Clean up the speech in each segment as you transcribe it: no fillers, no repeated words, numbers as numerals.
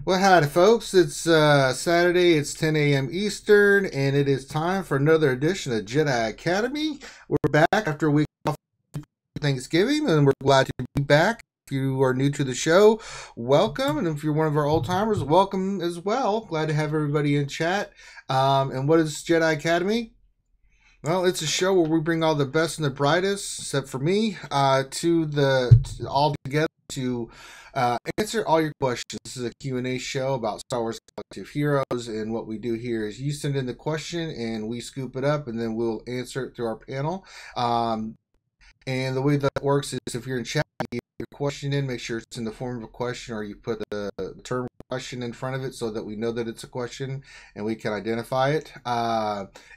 Well, howdy, folks. It's Saturday. It's 10 a.m. Eastern, and it is time for another edition of Jedi Academy. We're back after a week off Thanksgiving, and we're glad to be back. If you are new to the show, welcome. And if you're one of our old timers, welcome as well. Glad to have everybody in chat. And what is Jedi Academy? Well, it's a show where we bring all the best and the brightest, except for me, all together to answer all your questions. This is a Q&A show about Star Wars Collective Heroes, and what we do here is you send in the question and we scoop it up, and then we'll answer it through our panel. And the way that works is if you're in chat, you get your question in, make sure it's in the form of a question, or you put the term question in front of it so that we know that it's a question and we can identify it.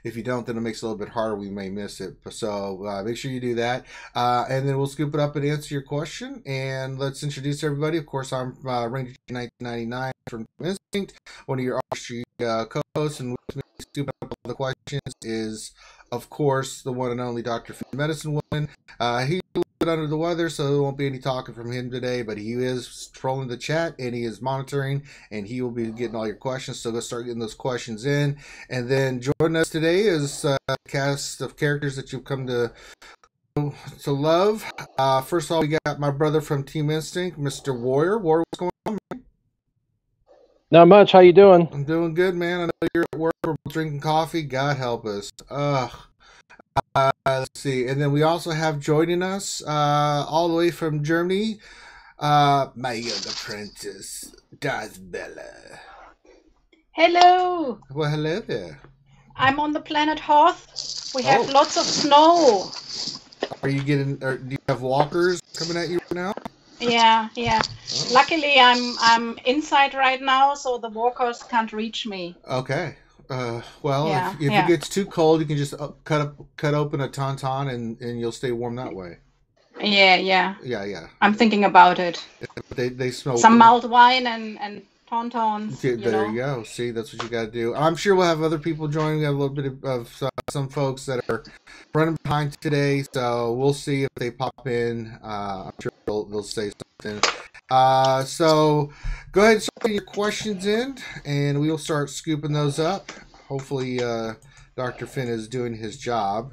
If you don't, then it makes it a little bit harder. We may miss it. So make sure you do that. And then we'll scoop it up and answer your question. And let's introduce everybody. Of course, I'm Ranger 1999 from Instinct, one of your artistry co-hosts, and with me scooping up all the questions is, of course, the one and only Dr. Finn Medicine Woman. He's a little bit under the weather, so there won't be any talking from him today, but he is trolling the chat and he is monitoring, and he will be getting all your questions. So let's start getting those questions in. And then joining us today is a cast of characters that you've come to love. First of all, we got my brother from Team Instinct, Mr. Warrior. Warrior, what's going on, man? Not much. How you doing? I'm doing good, man. I know you're at work. We're drinking coffee. God help us. Let's see. And then we also have joining us all the way from Germany, my young apprentice, Darth Bella. Hello. Well, hello there. I'm on the planet Hoth. We have lots of snow. Are you getting, or do you have walkers coming at you right now? Yeah. Oh. Luckily, I'm inside right now, so the walkers can't reach me. Okay. Well, if it gets too cold, you can just cut open a tauntaun and you'll stay warm that way. Yeah. I'm thinking about it. They smell some mulled wine and tauntauns. There you go. See, that's what you got to do. I'm sure we'll have other people joining. We have a little bit of some folks that are running behind today, so we'll see if they pop in. I'm sure they'll say something. So go ahead and start your questions in, and we'll start scooping those up. Hopefully, Dr. Finn is doing his job.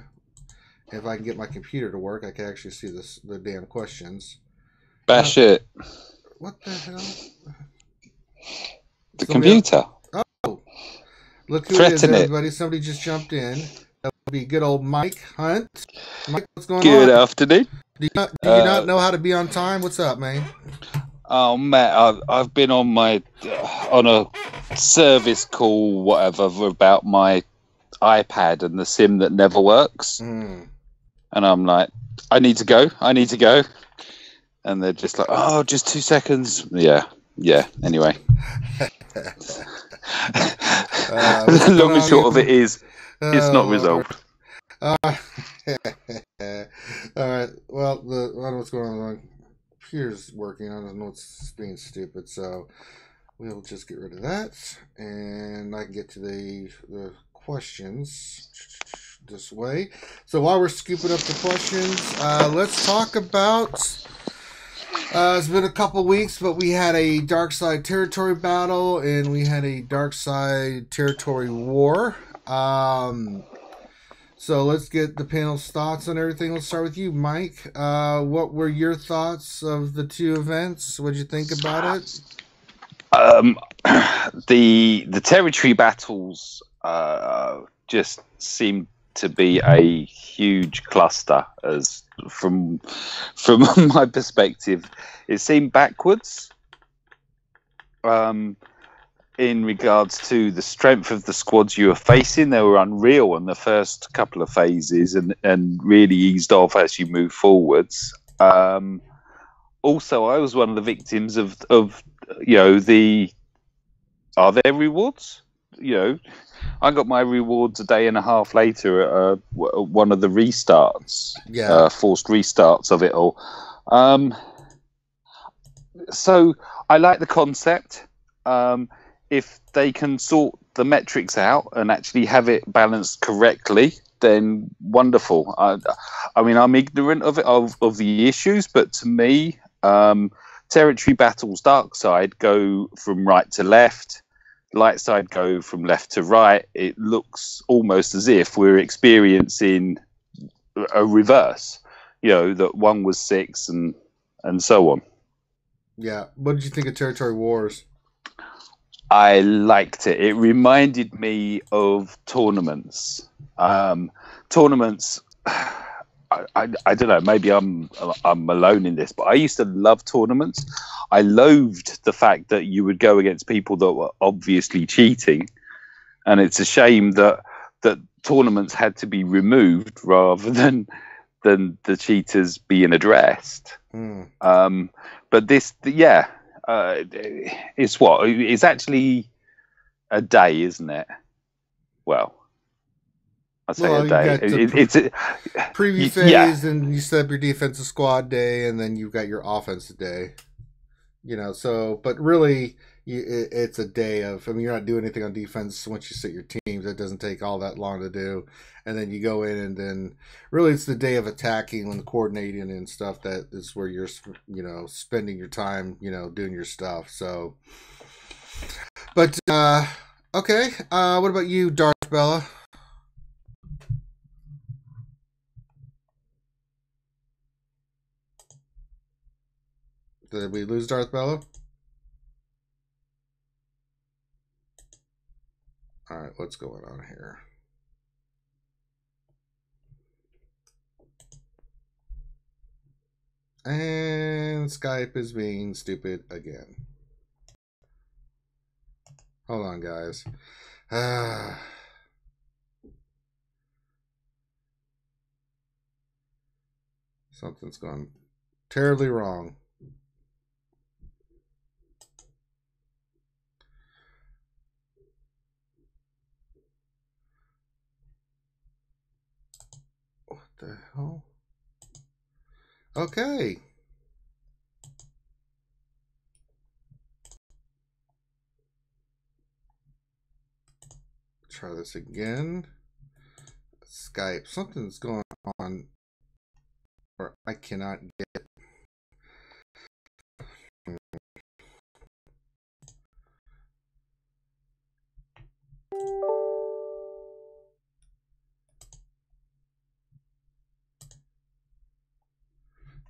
If I can get my computer to work, I can actually see the damn questions. Bash it. What the hell? The computer. Oh, look who it is, everybody. Somebody just jumped in. That would be good old Mike Hunt. Mike, what's going on? Good afternoon. Do you not know how to be on time? What's up, man? Oh, Matt, I've been on a service call, whatever, about my iPad and the SIM that never works. And I'm like, I need to go. And they're just like, oh, just 2 seconds. Yeah. Anyway. The long and short of it is, it's not resolved. All right. Well, I don't know what's going on. My computer's working. I don't know what's being stupid. So we'll just get rid of that, and I can get to the questions this way. So while we're scooping up the questions, let's talk about. It's been a couple weeks, but we had a dark side territory battle, and we had a dark side territory war. So let's get the panel's thoughts on everything. Let's start with you, Mike. What were your thoughts of the two events? What did you think about it? The territory battles just seemed to be a huge cluster. As from my perspective, it seemed backwards. In regards to the strength of the squads you were facing, they were unreal in the first couple of phases, and really eased off as you move forwards. Also, I was one of the victims of are there rewards? I got my rewards a day and a half later at one of the restarts, forced restarts of it all. So I like the concept. If they can sort the metrics out and actually have it balanced correctly, then wonderful. I mean, I'm ignorant of the issues, but to me, territory battles, dark side go from right to left, light side go from left to right. It looks almost as if we're experiencing a reverse, that one was 6 and so on. Yeah. What did you think of Territory Wars? I liked it. It reminded me of tournaments. Tournaments. I don't know. Maybe I'm alone in this, but I used to love tournaments. I loathed the fact that you would go against people that were obviously cheating, and it's a shame that tournaments had to be removed rather than the cheaters being addressed. But this, it's what? It's actually a day, isn't it? Well, I'd say a day. It's a preview phase, and you set up your defensive squad day, and then you've got your offensive day. But really, it's a day of. I mean, you're not doing anything on defense once you set your teams. It doesn't take all that long to do, and then you go in, and then really it's the day of attacking and coordinating and stuff. That is where you're, spending your time, doing your stuff. So, but okay. What about you, Darth Bella? Did we lose Darth Bella? All right, what's going on here? And Skype is being stupid again. Hold on, guys. Something's gone terribly wrong. What the hell? Okay. Try this again. Skype. Something's going on, or I cannot get.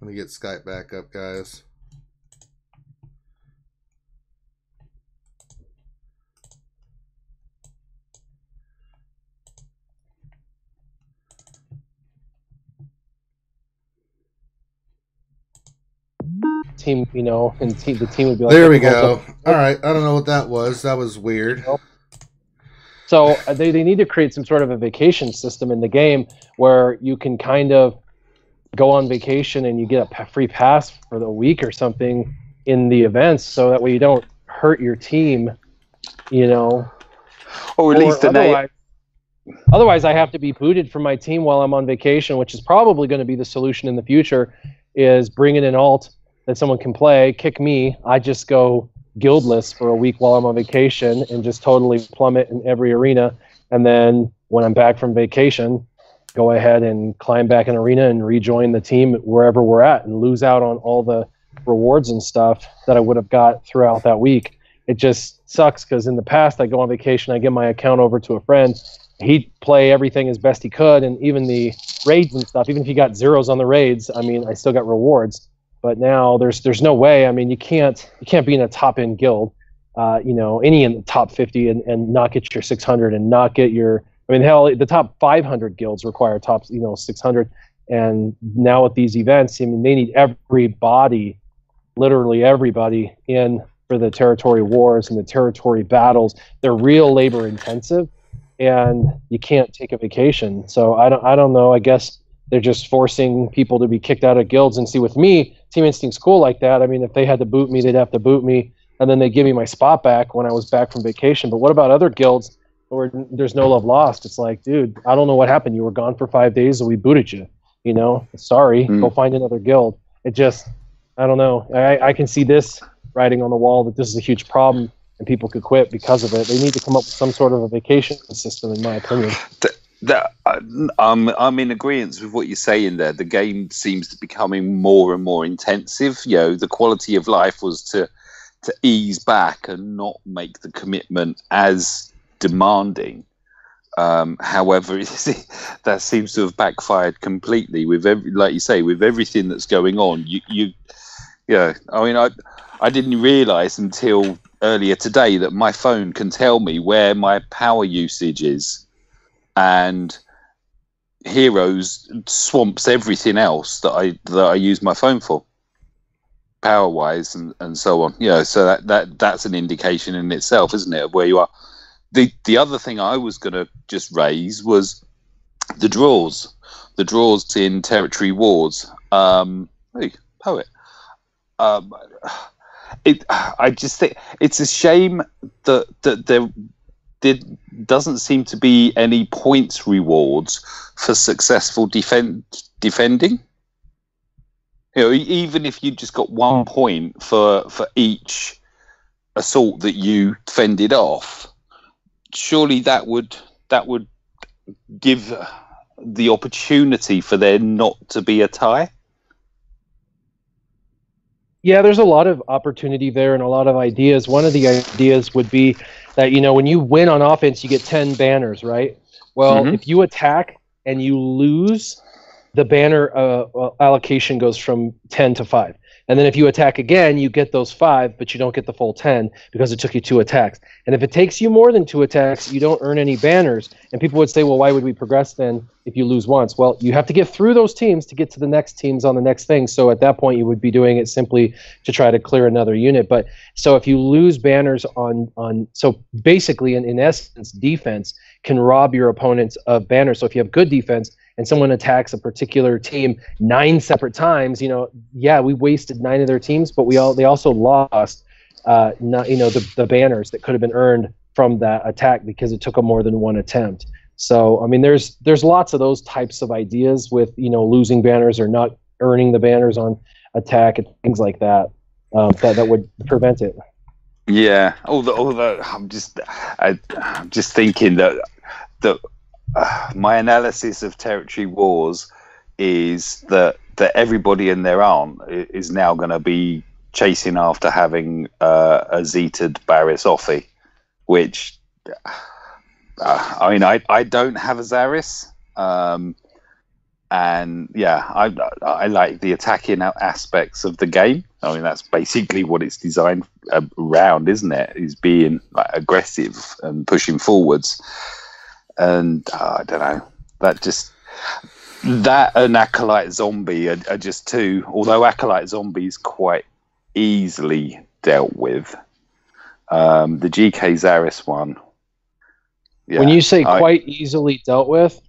Let me get Skype back up, guys. Team, and the team would be like, there we go. All right. I don't know what that was. That was weird. So they need to create some sort of a vacation system in the game where you can kind of go on vacation and you get a free pass for the week or something in the events, so that way you don't hurt your team, Or at least otherwise I have to be booted from my team while I'm on vacation, which is probably going to be the solution in the future, is bring in an alt that someone can play, kick me. I just go guildless for a week while I'm on vacation and just totally plummet in every arena. And then when I'm back from vacation, go ahead and climb back an arena and rejoin the team wherever we're at and lose out on all the rewards and stuff that I would have got throughout that week. It just sucks because in the past I go on vacation, I give my account over to a friend. He'd play everything as best he could, and even the raids and stuff, even if he got zeros on the raids, I mean, I still got rewards. But now there's no way. I mean, you can't be in a top end guild, any in the top 50 and not get your 600 and not get your. I mean, hell, the top 500 guilds require top 600, and now with these events, I mean, they need everybody, literally everybody, in for the territory wars and the territory battles. They're real labor intensive, and you can't take a vacation. So I don't know. I guess they're just forcing people to be kicked out of guilds. And see, with me, Team Instinct's cool like that. I mean, if they had to boot me, they'd have to boot me, and then they give me my spot back when I was back from vacation. But what about other guilds where there's no love lost? It's like, dude, I don't know what happened. You were gone for 5 days, and we booted you. Sorry, go find another guild. It just, I don't know. I can see this writing on the wall that this is a huge problem, and people could quit because of it. They need to come up with some sort of a vacation system, in my opinion. I'm in agreement with what you're saying there. The game seems to be becoming more and more intensive. You know, the quality of life was to ease back and not make the commitment as demanding. However, that seems to have backfired completely with like you say, with everything that's going on. I mean, I didn't realise until earlier today that my phone can tell me where my power usage is, and Heroes swamps everything else that I use my phone for, power wise and so on. You know, so that's an indication in itself, isn't it, of where you are. The other thing I was going to just raise was the draws in Territory Wars. Hey, poet. I just think it's a shame that there doesn't seem to be any points rewards for successful defending. You know, even if you just got 1 point for each assault that you fended off, surely that would give the opportunity for there not to be a tie. Yeah, there's a lot of opportunity there and a lot of ideas. One of the ideas would be that, you know, when you win on offense, you get 10 banners, right? Well, if you attack and you lose, the banner allocation goes from 10 to 5. And then if you attack again, you get those 5, but you don't get the full 10 because it took you 2 attacks. And if it takes you more than 2 attacks, you don't earn any banners. And people would say, well, why would we progress then if you lose once? Well, you have to get through those teams to get to the next teams on the next thing. So at that point, you would be doing it simply to try to clear another unit. But so if you lose banners so basically in essence, defense can rob your opponents of banners. So if you have good defense, and someone attacks a particular team 9 separate times, you know, yeah, we wasted 9 of their teams, but they also lost, the banners that could have been earned from that attack because it took them more than 1 attempt. So, I mean, there's lots of those types of ideas with, you know, losing banners or not earning the banners on attack and things like that, that would prevent it. Yeah, although I'm just thinking that my analysis of Territory Wars is that everybody and their aunt is now going to be chasing after having a Zeta Barriss Offie, which I mean, I don't have a Zaris, and yeah, I like the attacking aspects of the game. I mean, that's basically what it's designed around, isn't it? Is being like aggressive and pushing forwards. And I don't know, that and Acolyte Zombie are just two. Although Acolyte Zombie is quite easily dealt with, the GK Zaris one. Yeah, when you say quite easily dealt with,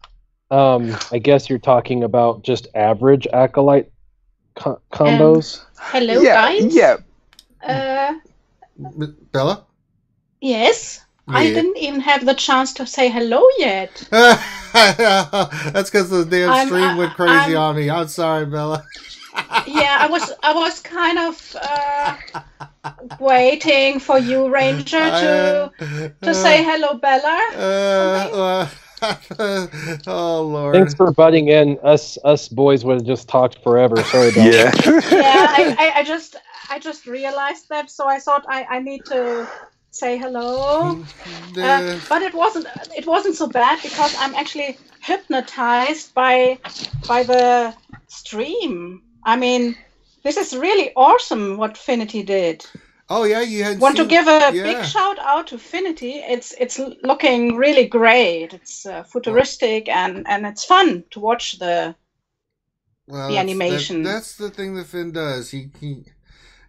I guess you're talking about just average Acolyte combos. Hello, guys. Yeah. Bella? Yes. Yeah. I didn't even have the chance to say hello yet. That's because the damn stream went crazy on me. I'm sorry, Bella. Yeah, I was kind of waiting for you, Ranger, to say hello, Bella. Oh Lord! Thanks for butting in. Us boys would have just talked forever. Sorry about that. Yeah, I just realized that, so I thought I need to say hello. But it wasn't so bad because I'm actually hypnotized by the stream. I mean, this is really awesome what Finity did. Oh yeah, you had to give a big shout out to Finity. It's looking really great. It's futuristic and it's fun to watch the animation. That's the thing that Finn does. He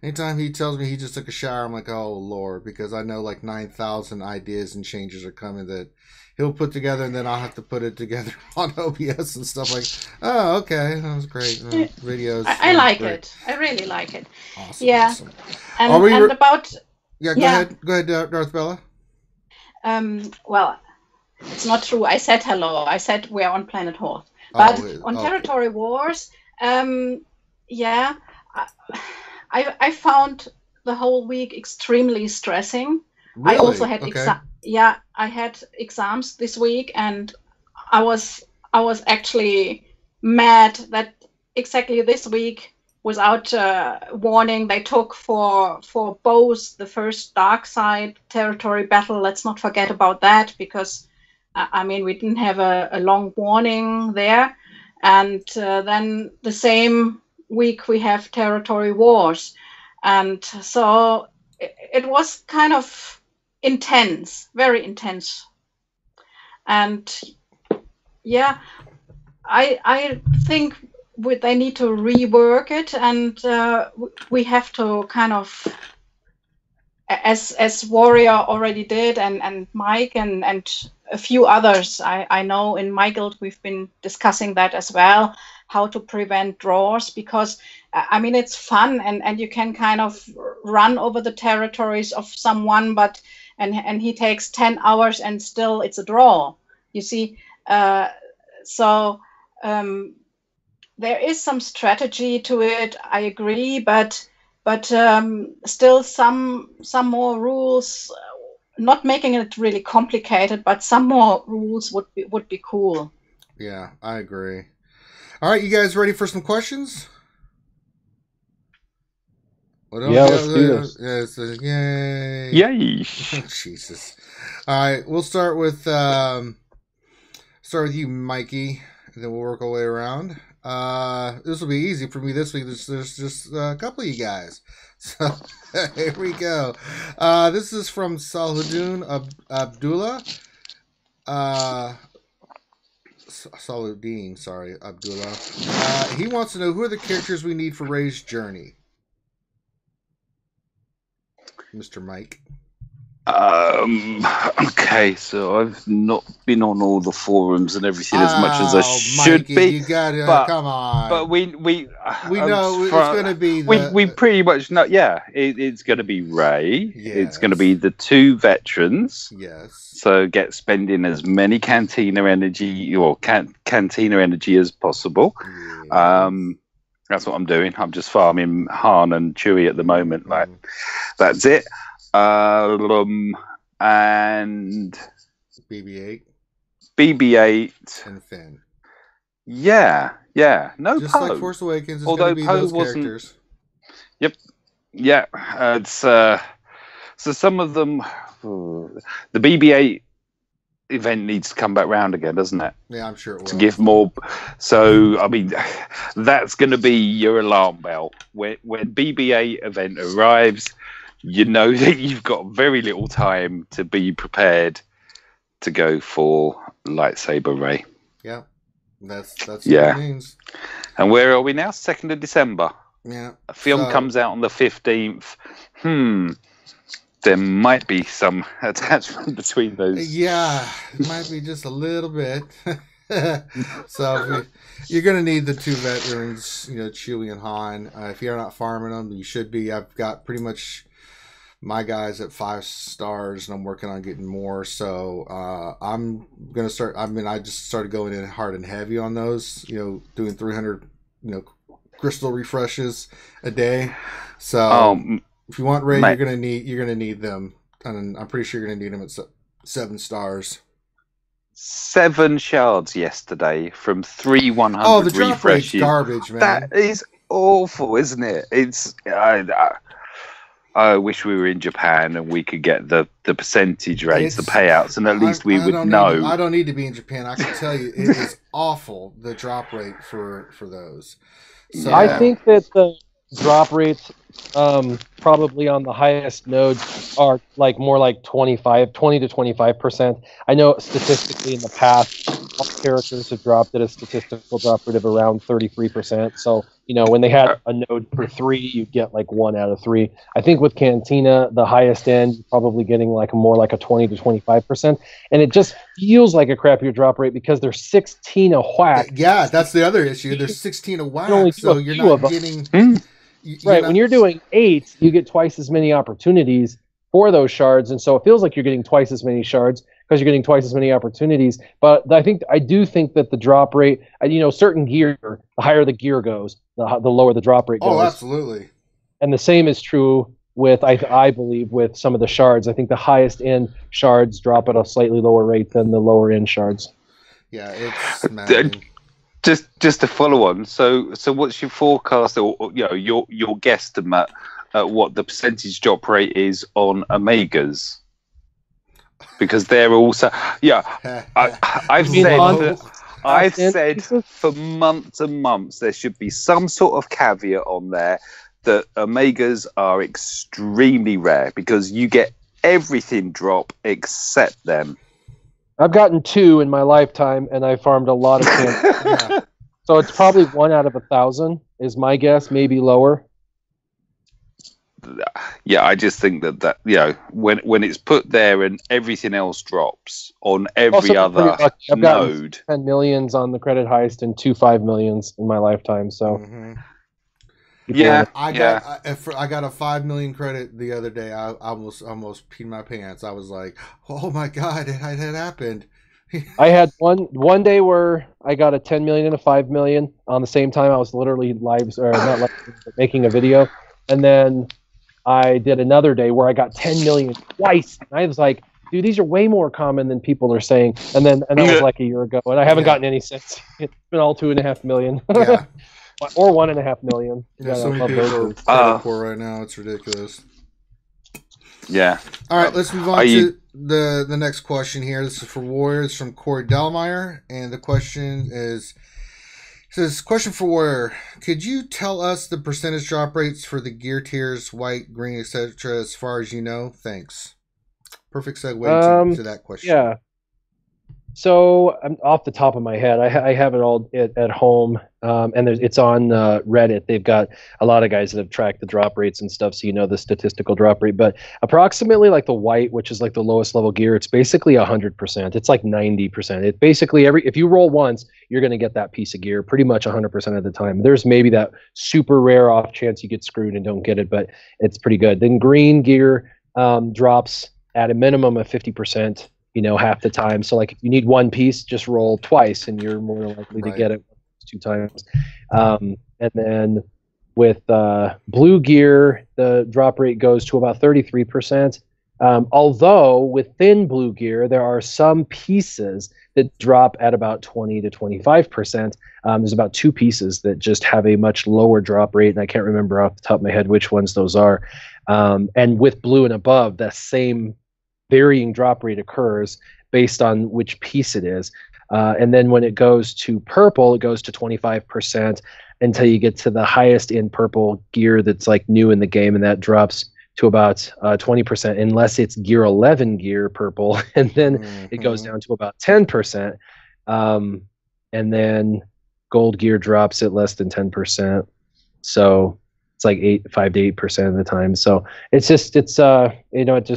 anytime he tells me he just took a shower, I'm like, oh Lord, because I know like 9,000 ideas and changes are coming that he'll put together, and then I'll have to put it together on OBS and stuff like. Oh, okay, that was great. Videos. I like it. I really like it. Awesome. Yeah. Awesome. And about. Yeah, go ahead. Go ahead, Darth Bella. Well, it's not true. I said hello. I said we're on Planet Hoth. But on Territory Wars, yeah, I found the whole week extremely stressing. Really? I also had I had exams this week, and I was actually mad that exactly this week, without warning, they took for both the first dark side territory battle. Let's not forget about that, because I mean, we didn't have a long warning there, and then the same week we have territory wars, and so it was kind of intense, very intense. And yeah, I think they need to rework it, and we have to kind of, as Warrior already did, and Mike and a few others. I know in my guild we've been discussing that as well, how to prevent draws, because I mean, it's fun, and you can kind of run over the territories of someone, but and he takes 10 hours and still it's a draw, you see. So there is some strategy to it, I agree, but still some more rules, not making it really complicated, but some more rules would be cool. Yeah, I agree. All right, you guys ready for some questions? Yeah, let's do this. Yay! Yay! Jesus. All right, we'll start with you, Mikey, and then we'll work our way around. This will be easy for me this week. There's just a couple of you guys. So here we go. This is from Saludun Abdullah. Saludin, sorry, Abdullah. He wants to know, who are the characters we need for Rey's journey? Mr. Mike. Okay, so I've not been on all the forums and everything as much as I should Mikey, be. You gotta, come on. But we know it's going to be. We pretty much know. Yeah, it's going to be Rey. Yes. It's going to be the two veterans. Yes. So spending as many cantina energy as possible. Yes. That's what I'm doing. I'm just farming Han and Chewie at the moment. Like, that's it. And BB-8 and Finn. Yeah. No, just Poe. like Force Awakens. Although be Poe those wasn't. Characters. Yep. Yeah. It's so some of them. The BB-8 event needs to come back round again, doesn't it? Yeah, I'm sure it will. To give more. So I mean, that's going to be your alarm bell when BB-8 event arrives. You know that you've got very little time to be prepared to go for lightsaber Rey. Yeah, that's what it means. And where are we now? 2nd of December. Yeah. A film comes out on the 15th. There might be some attachment between those. Yeah, it might be just a little bit. So you're going to need the two veterans, Chewie and Han. If you're not farming them, you should be. I've got pretty much my guys at 5 stars, and I'm working on getting more. So I'm going to start. I mean, I just started going in hard and heavy on those, doing 300, crystal refreshes a day. So if you want Rey, you're gonna need them, and I'm pretty sure you're gonna need them at 7 stars. 7 shards yesterday from 3 100 Oh, the drop refreshes. rate's garbage, man. That is awful, isn't it? It's. I wish we were in Japan and we could get the percentage rates, the payouts, and at least we would know. I don't need to be in Japan. I can tell you, it is awful, the drop rate for those. So, I think that the drop rates probably on the highest nodes are more like 20 to 25%. I know statistically in the past, all characters have dropped at a statistical drop rate of around 33%. So, when they had a node for 3, you'd get 1 out of 3. I think with Cantina, the highest end, you're probably getting more like a 20 to 25%. And it just feels like a crappier drop rate because there's 16 a whack. Yeah, that's the other issue. There's 16 a whack, so you're not getting... Right, when you're doing 8, you get twice as many opportunities for those shards, and so it feels like you're getting twice as many shards because you're getting twice as many opportunities. But I do think that the drop rate, certain gear, the higher the gear goes, the lower the drop rate goes. Oh, absolutely. And the same is true with, I believe, with some of the shards. I think the highest end shards drop at a slightly lower rate than the lower end shards. Yeah, it's maddening. Just to follow on. So what's your forecast, or your guesstimate at what the percentage drop rate is on Omegas? Because they're also I've said for months and months there should be some sort of caveat on there that Omegas are extremely rare because you get everything drop except them. I've gotten 2 in my lifetime, and I farmed a lot of camps. Yeah. So it's probably 1 out of 1,000 is my guess, maybe lower. Yeah, I just think that when it's put there and everything else drops on every other I've node. 10 millions on the credit heist and 2 5 millions in my lifetime. So I got a 5 million credit the other day. I almost peed my pants. I was like, oh my god, it had happened. I had one day where I got a 10 million and a 5 million on the same time. I was literally making a video, and then I did another day where I got 10 million twice. And I was like, dude, these are way more common than people are saying. And that was like a year ago, and I haven't gotten any since. It's been all 2.5 million. Yeah. Or 1.5 million. There's so many people are poor right now. It's ridiculous. Yeah. All right, let's move on to the next question here. This is for Warriors from Corey Delmeyer, and the question says, question for Warrior: could you tell us the percentage drop rates for the gear tiers, white, green, etc., as far as you know? Thanks. Perfect segue to that question. Yeah. So I'm off the top of my head. I have it all at home, and it's on Reddit. They've got a lot of guys that have tracked the drop rates and stuff, so you know the statistical drop rate. But approximately, like the white, which is like the lowest level gear, it's basically 100%. It's like 90%. It basically if you roll once, you're going to get that piece of gear pretty much 100% of the time. There's maybe that super rare off chance you get screwed and don't get it, but it's pretty good. Then green gear drops at a minimum of 50%. Half the time. So like if you need one piece, just roll twice and you're more likely to get it 2 times. And then with blue gear, the drop rate goes to about 33%. Although within blue gear, there are some pieces that drop at about 20 to 25%. There's about 2 pieces that just have a much lower drop rate, and I can't remember off the top of my head which ones those are. And with blue and above, that same varying drop rate occurs based on which piece it is. And then when it goes to purple, it goes to 25% until you get to the highest in purple gear that's like new in the game, and that drops to about 20% unless it's gear 11 gear purple, and then it goes down to about 10%. And then gold gear drops at less than 10%. So it's like 5 to 8% of the time. So it just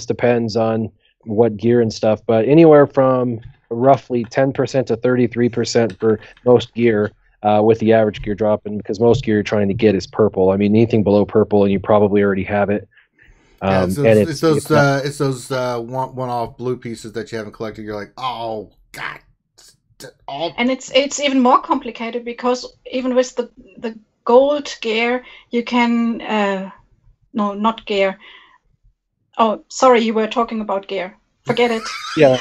depends on what gear and stuff, but anywhere from roughly 10% to 33% for most gear, with the average gear dropping, because most gear you're trying to get is purple. I mean, anything below purple, and you probably already have it. It's those one-off blue pieces that you haven't collected. You're like, oh god. And it's even more complicated because even with the gold gear, you can no, not gear. Oh, sorry, you were talking about gear. Forget it. Yeah.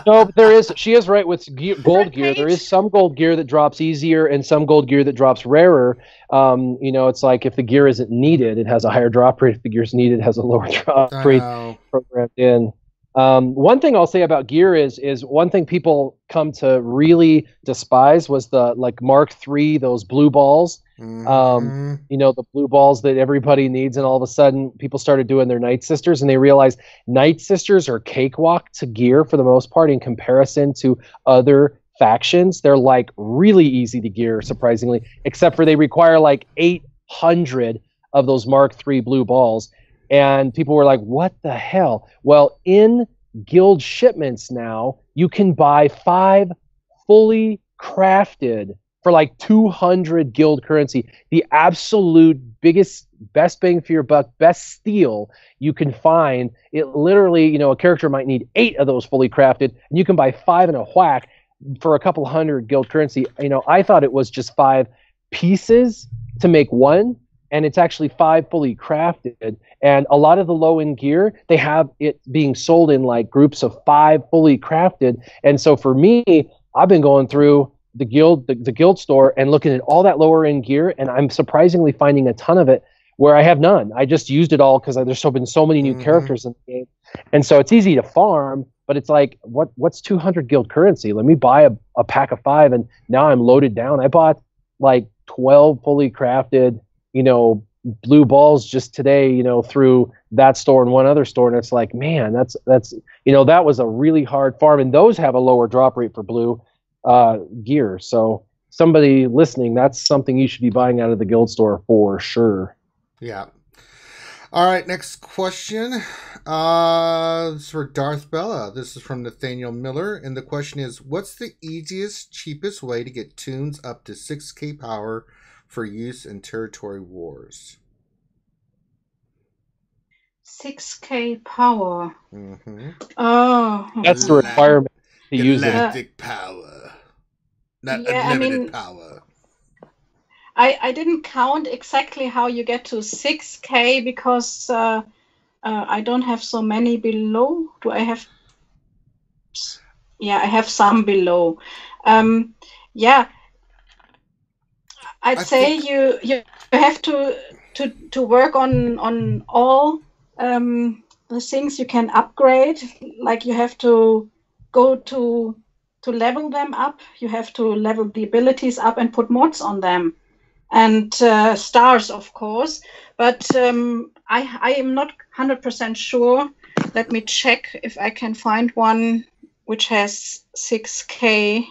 No, but she is right with gold gear. There is some gold gear that drops easier and some gold gear that drops rarer. It's like if the gear isn't needed, it has a higher drop rate. If the gear is needed, it has a lower drop rate programmed in. One thing I'll say about gear is one thing people come to really despise was the Mark III, those blue balls. The blue balls that everybody needs, and all of a sudden people started doing their Nightsisters, and they realized Nightsisters are cakewalk to gear for the most part in comparison to other factions. They're like really easy to gear, surprisingly, except for they require like 800 of those Mark III blue balls. And people were like, what the hell? Well, in guild shipments now, you can buy 5 fully crafted for like 200 guild currency. The absolute best bang for your buck, best steal you can find. It literally, a character might need 8 of those fully crafted, and you can buy 5 in a whack for a couple hundred guild currency. I thought it was just 5 pieces to make one. and it's actually 5 fully crafted. And a lot of the low-end gear, they have it being sold in like groups of 5 fully crafted. And so for me, I've been going through the guild store and looking at all that lower-end gear, and I'm surprisingly finding a ton of it where I have none. I just used it all because there's been so many new characters in the game. And so it's easy to farm, but it's like, what's 200 guild currency? Let me buy a pack of 5, and now I'm loaded down. I bought like 12 fully crafted, blue balls just today, through that store and one other store. And it's like, man, that's that was a really hard farm. And those have a lower drop rate for blue gear. So somebody listening, that's something you should be buying out of the guild store for sure. Yeah. All right, next question. This is for Darth Bella. This is from Nathaniel Miller, and the question is, what's the easiest, cheapest way to get tunes up to 6K power for use in territory wars? 6K power. Mm-hmm. Oh. That's the requirement to use it. Galactic power. Not unlimited power. I didn't count exactly how you get to 6K because I don't have so many below. Do I have? Yeah, I have some below. Yeah, I'd say you have to work on all the things you can upgrade. Like you have to go to level them up. You have to level the abilities up and put mods on them. And stars, of course, but I am not 100% sure. Let me check if I can find one which has 6K.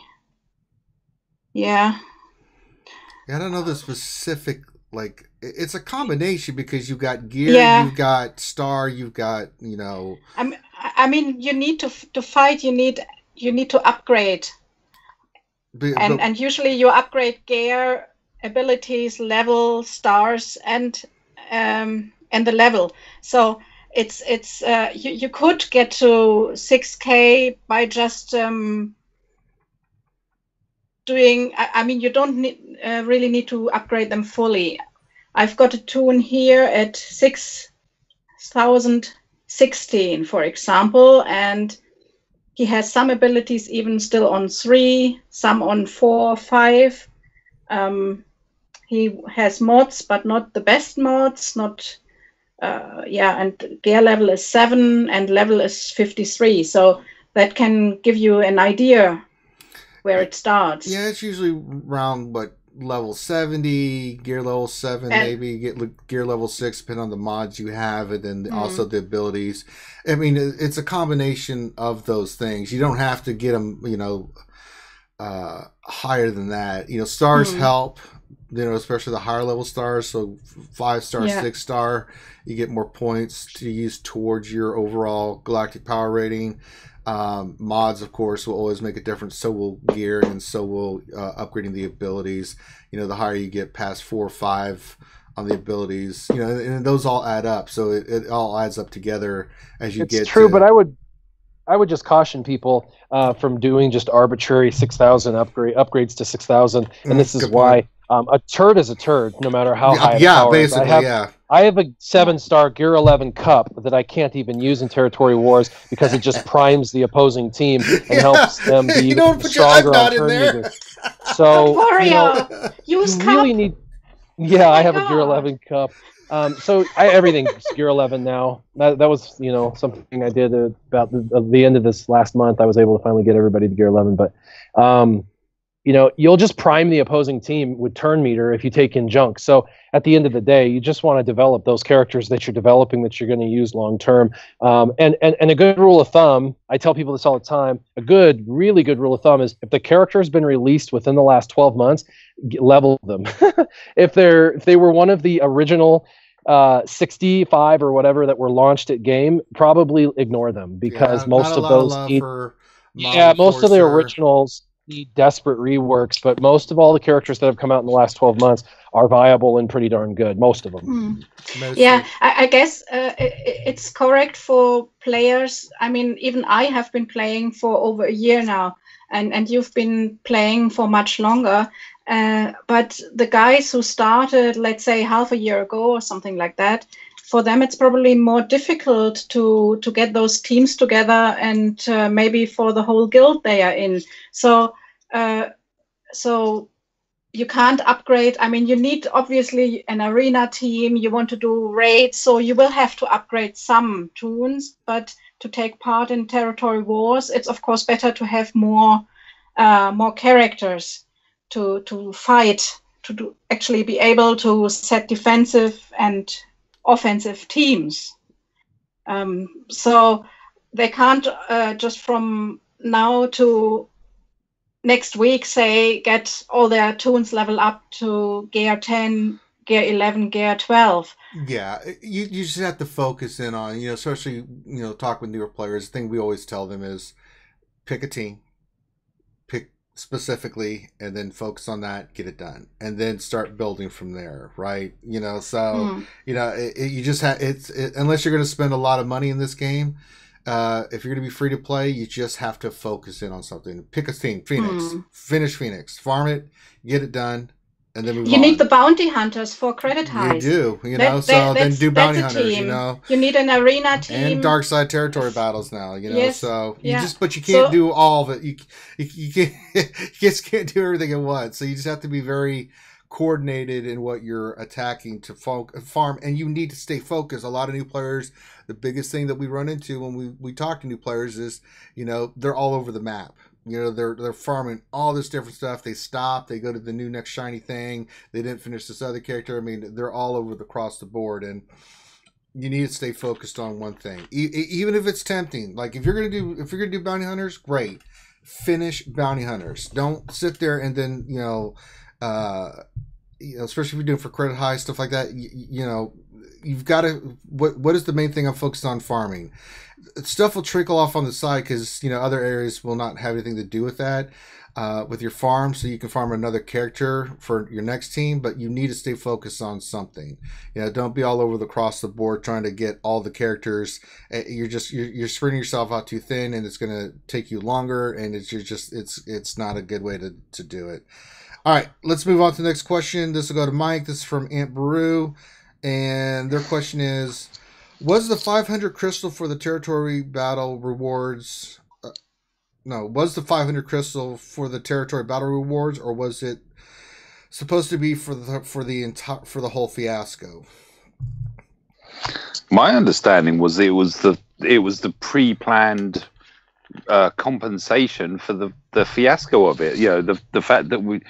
Yeah. I don't know the specific, like, it's a combination because you've got gear, you've got star, you've got, I mean, you need to fight, you need to upgrade. And usually you upgrade gear, abilities, level, stars, and the level. So it's you could get to 6K by just doing. I mean, you don't really need to upgrade them fully. I've got a tune here at 6,016, for example, and he has some abilities even still on 3, some on 4, 5. He has mods, but not the best mods. And gear level is 7 and level is 53. So that can give you an idea where it starts. Yeah, it's usually around level 70, gear level 7, maybe get gear level 6, depending on the mods you have, and then also the abilities. I mean, it's a combination of those things. You don't have to get them, higher than that. Stars help. Especially the higher level stars, so 5-star, 6-star, you get more points to use towards your overall galactic power rating. Mods, of course, will always make a difference. So will gear, and so will upgrading the abilities. The higher you get past 4 or 5 on the abilities, and those all add up. So it all adds up together as you get. It's true, but I would just caution people from doing just arbitrary 6,000 upgrades to 6,000, and this is why. A turd is a turd, no matter how high the power is. I have a 7-star Gear 11 cup that I can't even use in territory wars because it just primes the opposing team and helps them be stronger on turn meters. So use you really need. Yeah, I have a Gear 11 cup. So everything's Gear 11 now. That was something I did about the end of this last month. I was able to finally get everybody to Gear 11, but. You'll just prime the opposing team with turn meter if you take in junk. So at the end of the day, you just want to develop those characters that you're developing that you're going to use long term. And a good rule of thumb, I tell people this all the time, really good rule of thumb is if the character has been released within the last 12 months, level them. If they were one of the original 65 or whatever that were launched at game, probably ignore them because most of those most of the originals need desperate reworks, but most of all the characters that have come out in the last 12 months are viable and pretty darn good. Most of them. Yeah, I guess it's correct for players. I mean, even I have been playing for over a year now, and you've been playing for much longer. But the guys who started, let's say, half a year ago or something like that, for them it's probably more difficult to get those teams together, and maybe for the whole guild they are in. So you can't upgrade. I mean, you need obviously an arena team. You want to do raids, so you will have to upgrade some toons. But to take part in territory wars, it's of course better to have more characters to fight, to actually be able to set defensive and offensive teams. So they can't just from now to next week, say, get all their toons level up to gear 10, gear 11, gear 12. Yeah, you just have to focus in on, especially, talk with newer players. The thing we always tell them is pick a team, pick specifically, and then focus on that, get it done, and then start building from there, right? You just have, unless you're going to spend a lot of money in this game, if you're going to be free to play, you just have to focus in on something. Pick a team, Phoenix, finish Phoenix, farm it, get it done, and then move on. You need the bounty hunters for credit highs. You do, then do bounty hunters, You need an arena team. And dark side territory battles now, Yes. So but you can't do all of it. You can't, you just can't do everything at once. So you just have to be very coordinated in what you're attacking to farm, and you need to stay focused. A lot of new players, the biggest thing that we run into when we talk to new players is, they're all over the map. They're farming all this different stuff. They stop, they go to the new next shiny thing. They didn't finish this other character. I mean, they're all over across the board, and you need to stay focused on one thing, even if it's tempting. Like if you're gonna do bounty hunters, great, finish bounty hunters. Don't sit there and then especially if you're doing for credit high stuff like that, you've got to. What is the main thing I'm focused on? Farming. Stuff will trickle off on the side because other areas will not have anything to do with that. With your farm, so you can farm another character for your next team, but you need to stay focused on something. Don't be all over across the board trying to get all the characters. You're spreading yourself out too thin, and it's going to take you longer, and it's not a good way to do it. All right, let's move on to the next question. This will go to Mike. This is from Aunt Baru, and their question is: was the 500 crystal for the territory battle rewards? Was the 500 crystal for the territory battle rewards, or was it supposed to be for the whole fiasco? My understanding was it was the pre-planned compensation for the fiasco of it. The fact that we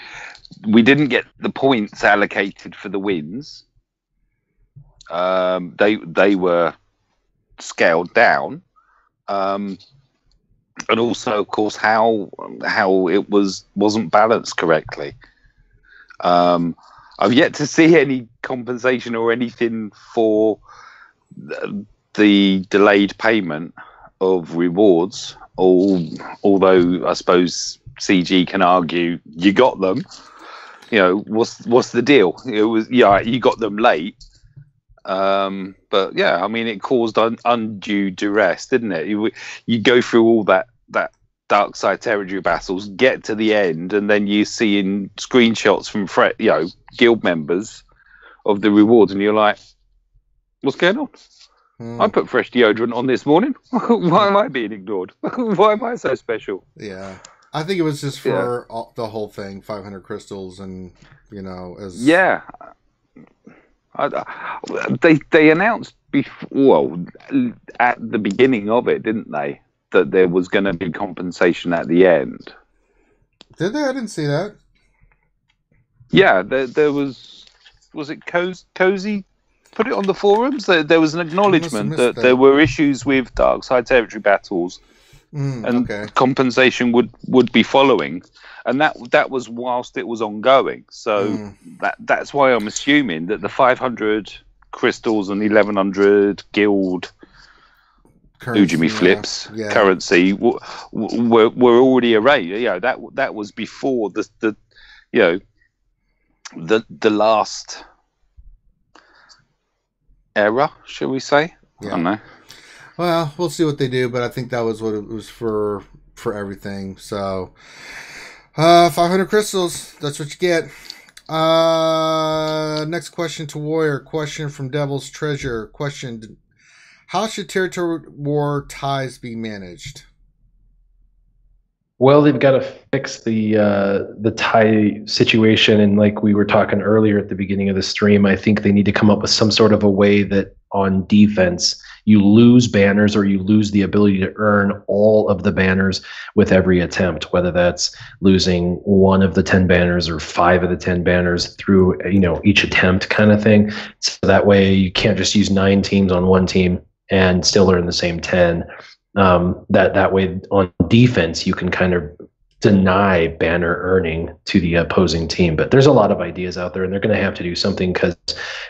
didn't get the points allocated for the wins. They were scaled down. And also, of course, how it wasn't balanced correctly. I've yet to see any compensation or anything for the delayed payment of rewards. Although I suppose CG can argue you got them. What's the deal? It was you got them late. But yeah, I mean, it caused undue duress, didn't it? You go through all that dark side territory battles, get to the end, and then you see in screenshots from guild members of the rewards, and you're like, what's going on? I put fresh deodorant on this morning. Why am I being ignored? Why am I so special? Yeah, I think it was just for the whole thing, 500 crystals, and They announced at the beginning of it, didn't they, that there was going to be compensation at the end? Did they? I didn't see that. Yeah, there was. Was it Cozy? Put it on the forums. There was an acknowledgement that there were issues with dark side territory battles, and compensation would be following. And that was whilst it was ongoing. So that's why I'm assuming that the 500 crystals and 1100 guild currency were already arranged. That was before the last era, shall we say? Yeah. I don't know. Well, we'll see what they do, but I think that was what it was for. for everything. So 500 crystals, that's what you get. Next question to Warrior. Question from Devil's Treasure. Question: how should territory war ties be managed? Well, they've got to fix the tie situation, and like we were talking earlier at the beginning of the stream, I think they need to come up with some sort of a way that on defense you lose banners or you lose the ability to earn all of the banners with every attempt, whether that's losing one of the 10 banners or 5 of the 10 banners through each attempt kind of thing. So that way you can't just use 9 teams on one team and still earn the same 10. That way on defense you can kind of deny banner earning to the opposing team. But there's a lot of ideas out there, and they're going to have to do something because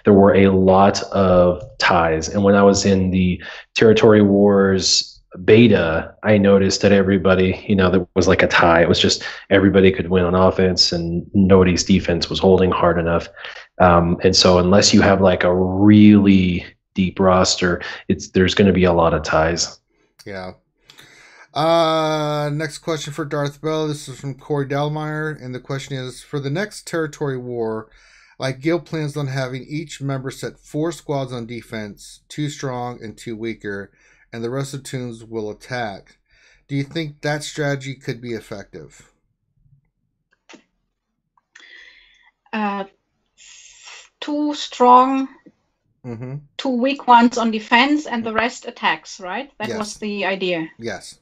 there were a lot of ties. And when I was in the Territory Wars beta, I noticed that everybody, there was like a tie. It was just everybody could win on offense and nobody's defense was holding hard enough. And so unless you have like a really deep roster, there's going to be a lot of ties. Yeah. Next question for Darth Bell. This is from Corey Dalmeyer, and the question is: for the next territory war, like Guild plans on having each member set 4 squads on defense, 2 strong and 2 weaker, and the rest of the teams will attack. Do you think that strategy could be effective? 2 strong, mm-hmm. 2 weak ones on defense, and the rest attacks, right? That Yes. was the idea. Yes.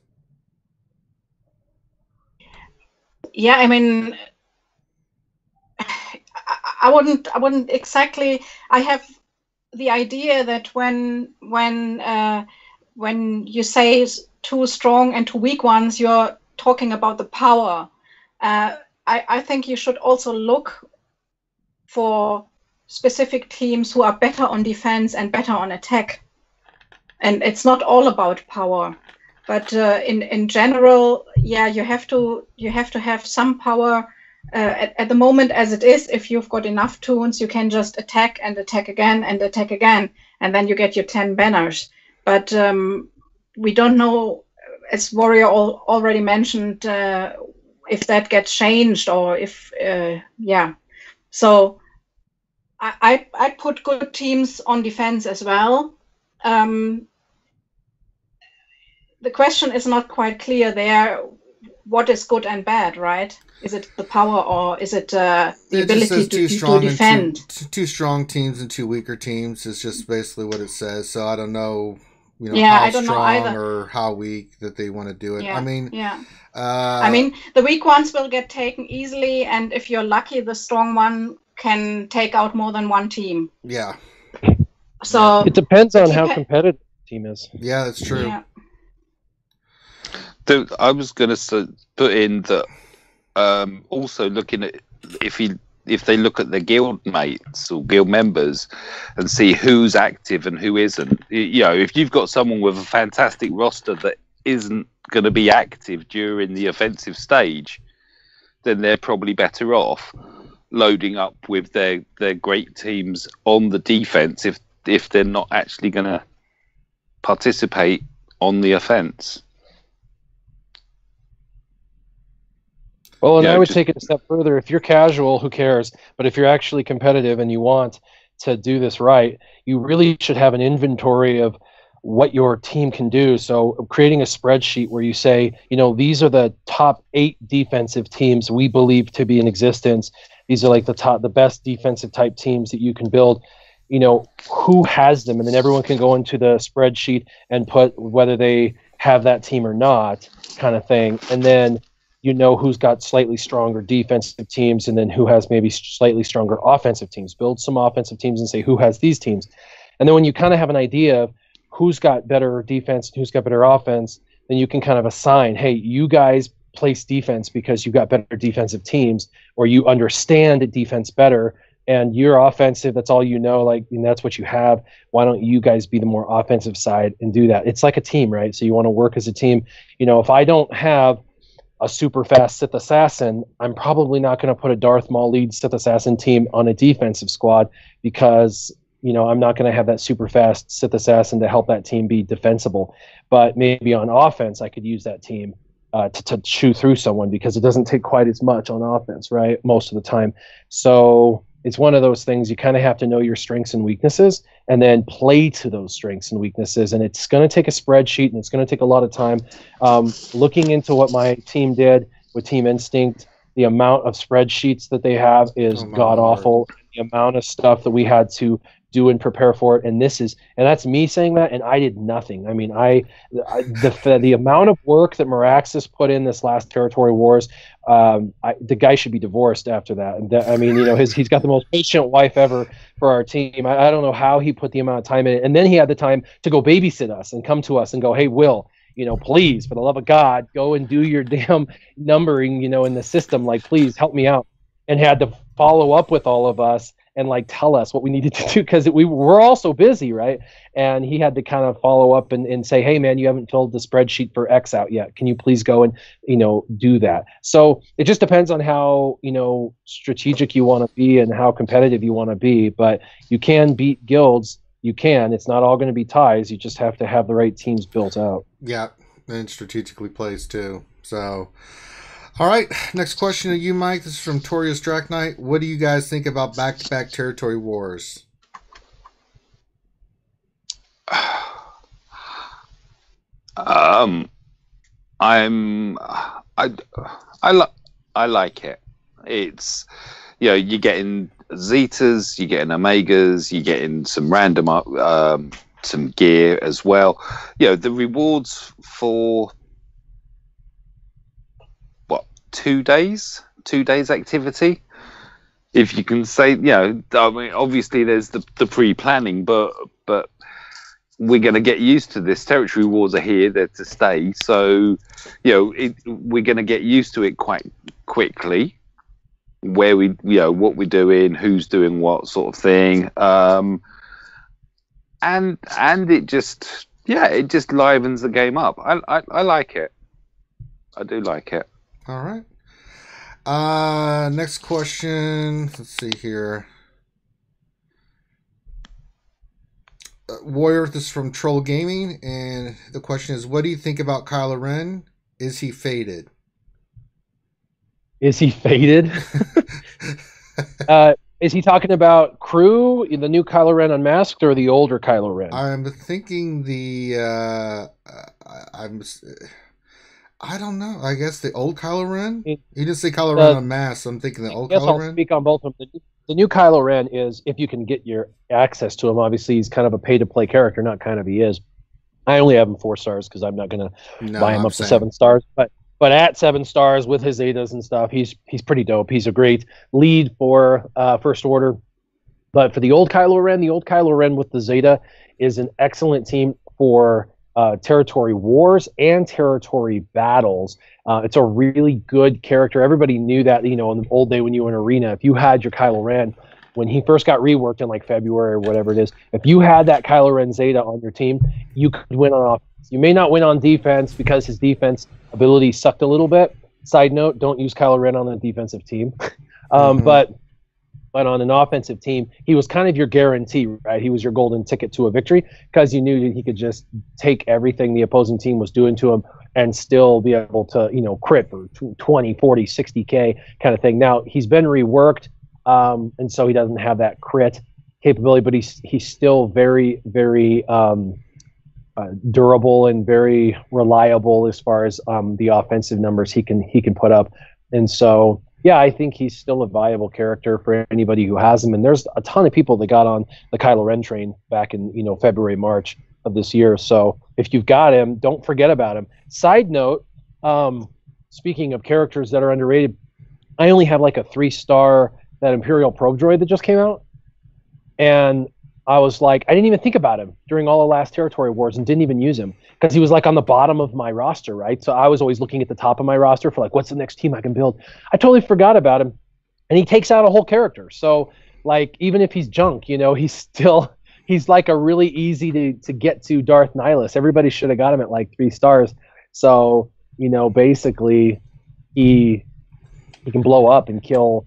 Yeah, I mean, I wouldn't exactly. I have the idea that when you say 2 strong and 2 weak ones, you're talking about the power. I think you should also look for specific teams who are better on defense and better on attack. And it's not all about power. But in general, yeah, you have to have some power at the moment as it is. If you've got enough toons, you can just attack and attack again and attack again, and then you get your 10 banners. But we don't know, as Warrior already mentioned, if that gets changed or if yeah. So I put good teams on defense as well. The question is not quite clear there. What is good and bad, right? Is it the power or is it the ability to defend? 2 strong teams and 2 weaker teams is just basically what it says. So I don't know, I how don't know strong either. or how weak that they want to do it. Yeah, I mean, I mean, the weak ones will get taken easily, and if you're lucky, the strong one can take out more than one team. Yeah. So it depends on how competitive the team is. Yeah, that's true. Yeah. I was going to put in that also looking at if they look at the guild mates or guild members and see who's active and who isn't. If you've got someone with a fantastic roster that isn't going to be active during the offensive stage, then they're probably better off loading up with their great teams on the defense if they're not actually going to participate on the offense. Well, and I would take it a step further. If you're casual, who cares? But if you're actually competitive and you want to do this right, you really should have an inventory of what your team can do. So creating a spreadsheet where you say, these are the top 8 defensive teams we believe to be in existence. These are like the best defensive type teams that you can build. Who has them? And then everyone can go into the spreadsheet and put whether they have that team or not, kind of thing. And then who's got slightly stronger defensive teams and then who has maybe slightly stronger offensive teams. Build some offensive teams and say who has these teams. And then when you kind of have an idea of who's got better defense and who's got better offense, then you can kind of assign, hey, you guys place defense because you got better defensive teams, or you understand defense better and you're offensive, that's all and that's what you have. Why don't you guys be the more offensive side and do that? It's like a team, right? So you want to work as a team. If I don't have a super fast Sith assassin, I'm probably not going to put a Darth Maul lead Sith assassin team on a defensive squad because, I'm not going to have that super fast Sith assassin to help that team be defensible. But maybe on offense, I could use that team. to chew through someone, because it doesn't take quite as much on offense, right? Most of the time. So it's one of those things you kind of have to know your strengths and weaknesses and then play to those strengths and weaknesses. And it's going to take a spreadsheet, and it's going to take a lot of time. Looking into what my team did with Team Instinct, the amount of spreadsheets that they have is god-awful. The amount of stuff that we had to do and prepare for it, and that's me saying that, and I did nothing. I mean, the amount of work that Miraxis put in this last Territory Wars, the guy should be divorced after that. I mean, he's got the most patient wife ever for our team. I don't know how he put the amount of time in it, and then he had the time to go babysit us and come to us and go, hey, Will, please, for the love of God, go and do your damn numbering, in the system. Like, please help me out. And had to follow up with all of us and tell us what we needed to do, because we're all so busy, right? And he had to kind of follow up and say, hey man, you haven't filled the spreadsheet for X out yet. Can you please go and do that? So it just depends on how strategic you want to be and how competitive you want to be. But you can beat guilds. You can. It's not all going to be ties. You just have to have the right teams built out. Yeah, and strategically placed too. So. All right, next question to you, Mike. This is from Torius Draknight. What do you guys think about back-to-back Territory Wars? I like it. It's you're getting Zetas, you're getting Omegas, you're getting some random some gear as well. The rewards for 2 days activity, if you can say. I mean, obviously there's the pre-planning, but we're going to get used to this. Territory wars are here, they're to stay, so we're going to get used to it quite quickly, where we what we're doing, who's doing what sort of thing, and it just livens the game up. I like it. I do like it. All right. Next question. Let's see here. Warrior, this is from Troll Gaming, and the question is, what do you think about Kylo Ren? Is he faded? Is he faded? Is he talking about Crew, the new Kylo Ren Unmasked, or the older Kylo Ren? I'm thinking I don't know. I guess the old Kylo Ren? He didn't say Kylo Ren Unmasked, so I'm thinking the old Kylo Ren. I'll speak on both of them. The new Kylo Ren is, if you can get your access to him, obviously he's kind of a pay-to-play character, not kind of, he is. I only have him 4 stars because I'm not going to buy him up to 7 stars. But at 7 stars with his Zetas and stuff, he's pretty dope. He's a great lead for First Order. But for the old Kylo Ren with the Zeta is an excellent team for Territory Wars and Territory Battles. It's a really good character. Everybody knew that, in the old day when you were in Arena, if you had your Kylo Ren, when he first got reworked in February or whatever it is, if you had that Kylo Ren Zeta on your team, you could win on offense. You may not win on defense because his defense ability sucked a little bit. Side note, don't use Kylo Ren on a defensive team. But on an offensive team, he was kind of your guarantee, right? He was your golden ticket to a victory because you knew that he could just take everything the opposing team was doing to him and still be able to, crit for 20, 40, 60K kind of thing. Now, he's been reworked, and so he doesn't have that crit capability, but he's still very, very durable and very reliable as far as the offensive numbers he can put up. And so, yeah, I think he's still a viable character for anybody who has him. And there's a ton of people that got on the Kylo Ren train back in February, March of this year. So if you've got him, don't forget about him. Side note, speaking of characters that are underrated, I only have a 3-star that Imperial probe droid that just came out, and I was like, I didn't even think about him during all the last Territory Wars and didn't even use him because he was on the bottom of my roster, right? So I was always looking at the top of my roster for what's the next team I can build. I totally forgot about him, and he takes out a whole character. So even if he's junk, he's a really easy to get to Darth Nihilus. Everybody should have got him at 3 stars. So basically he can blow up and kill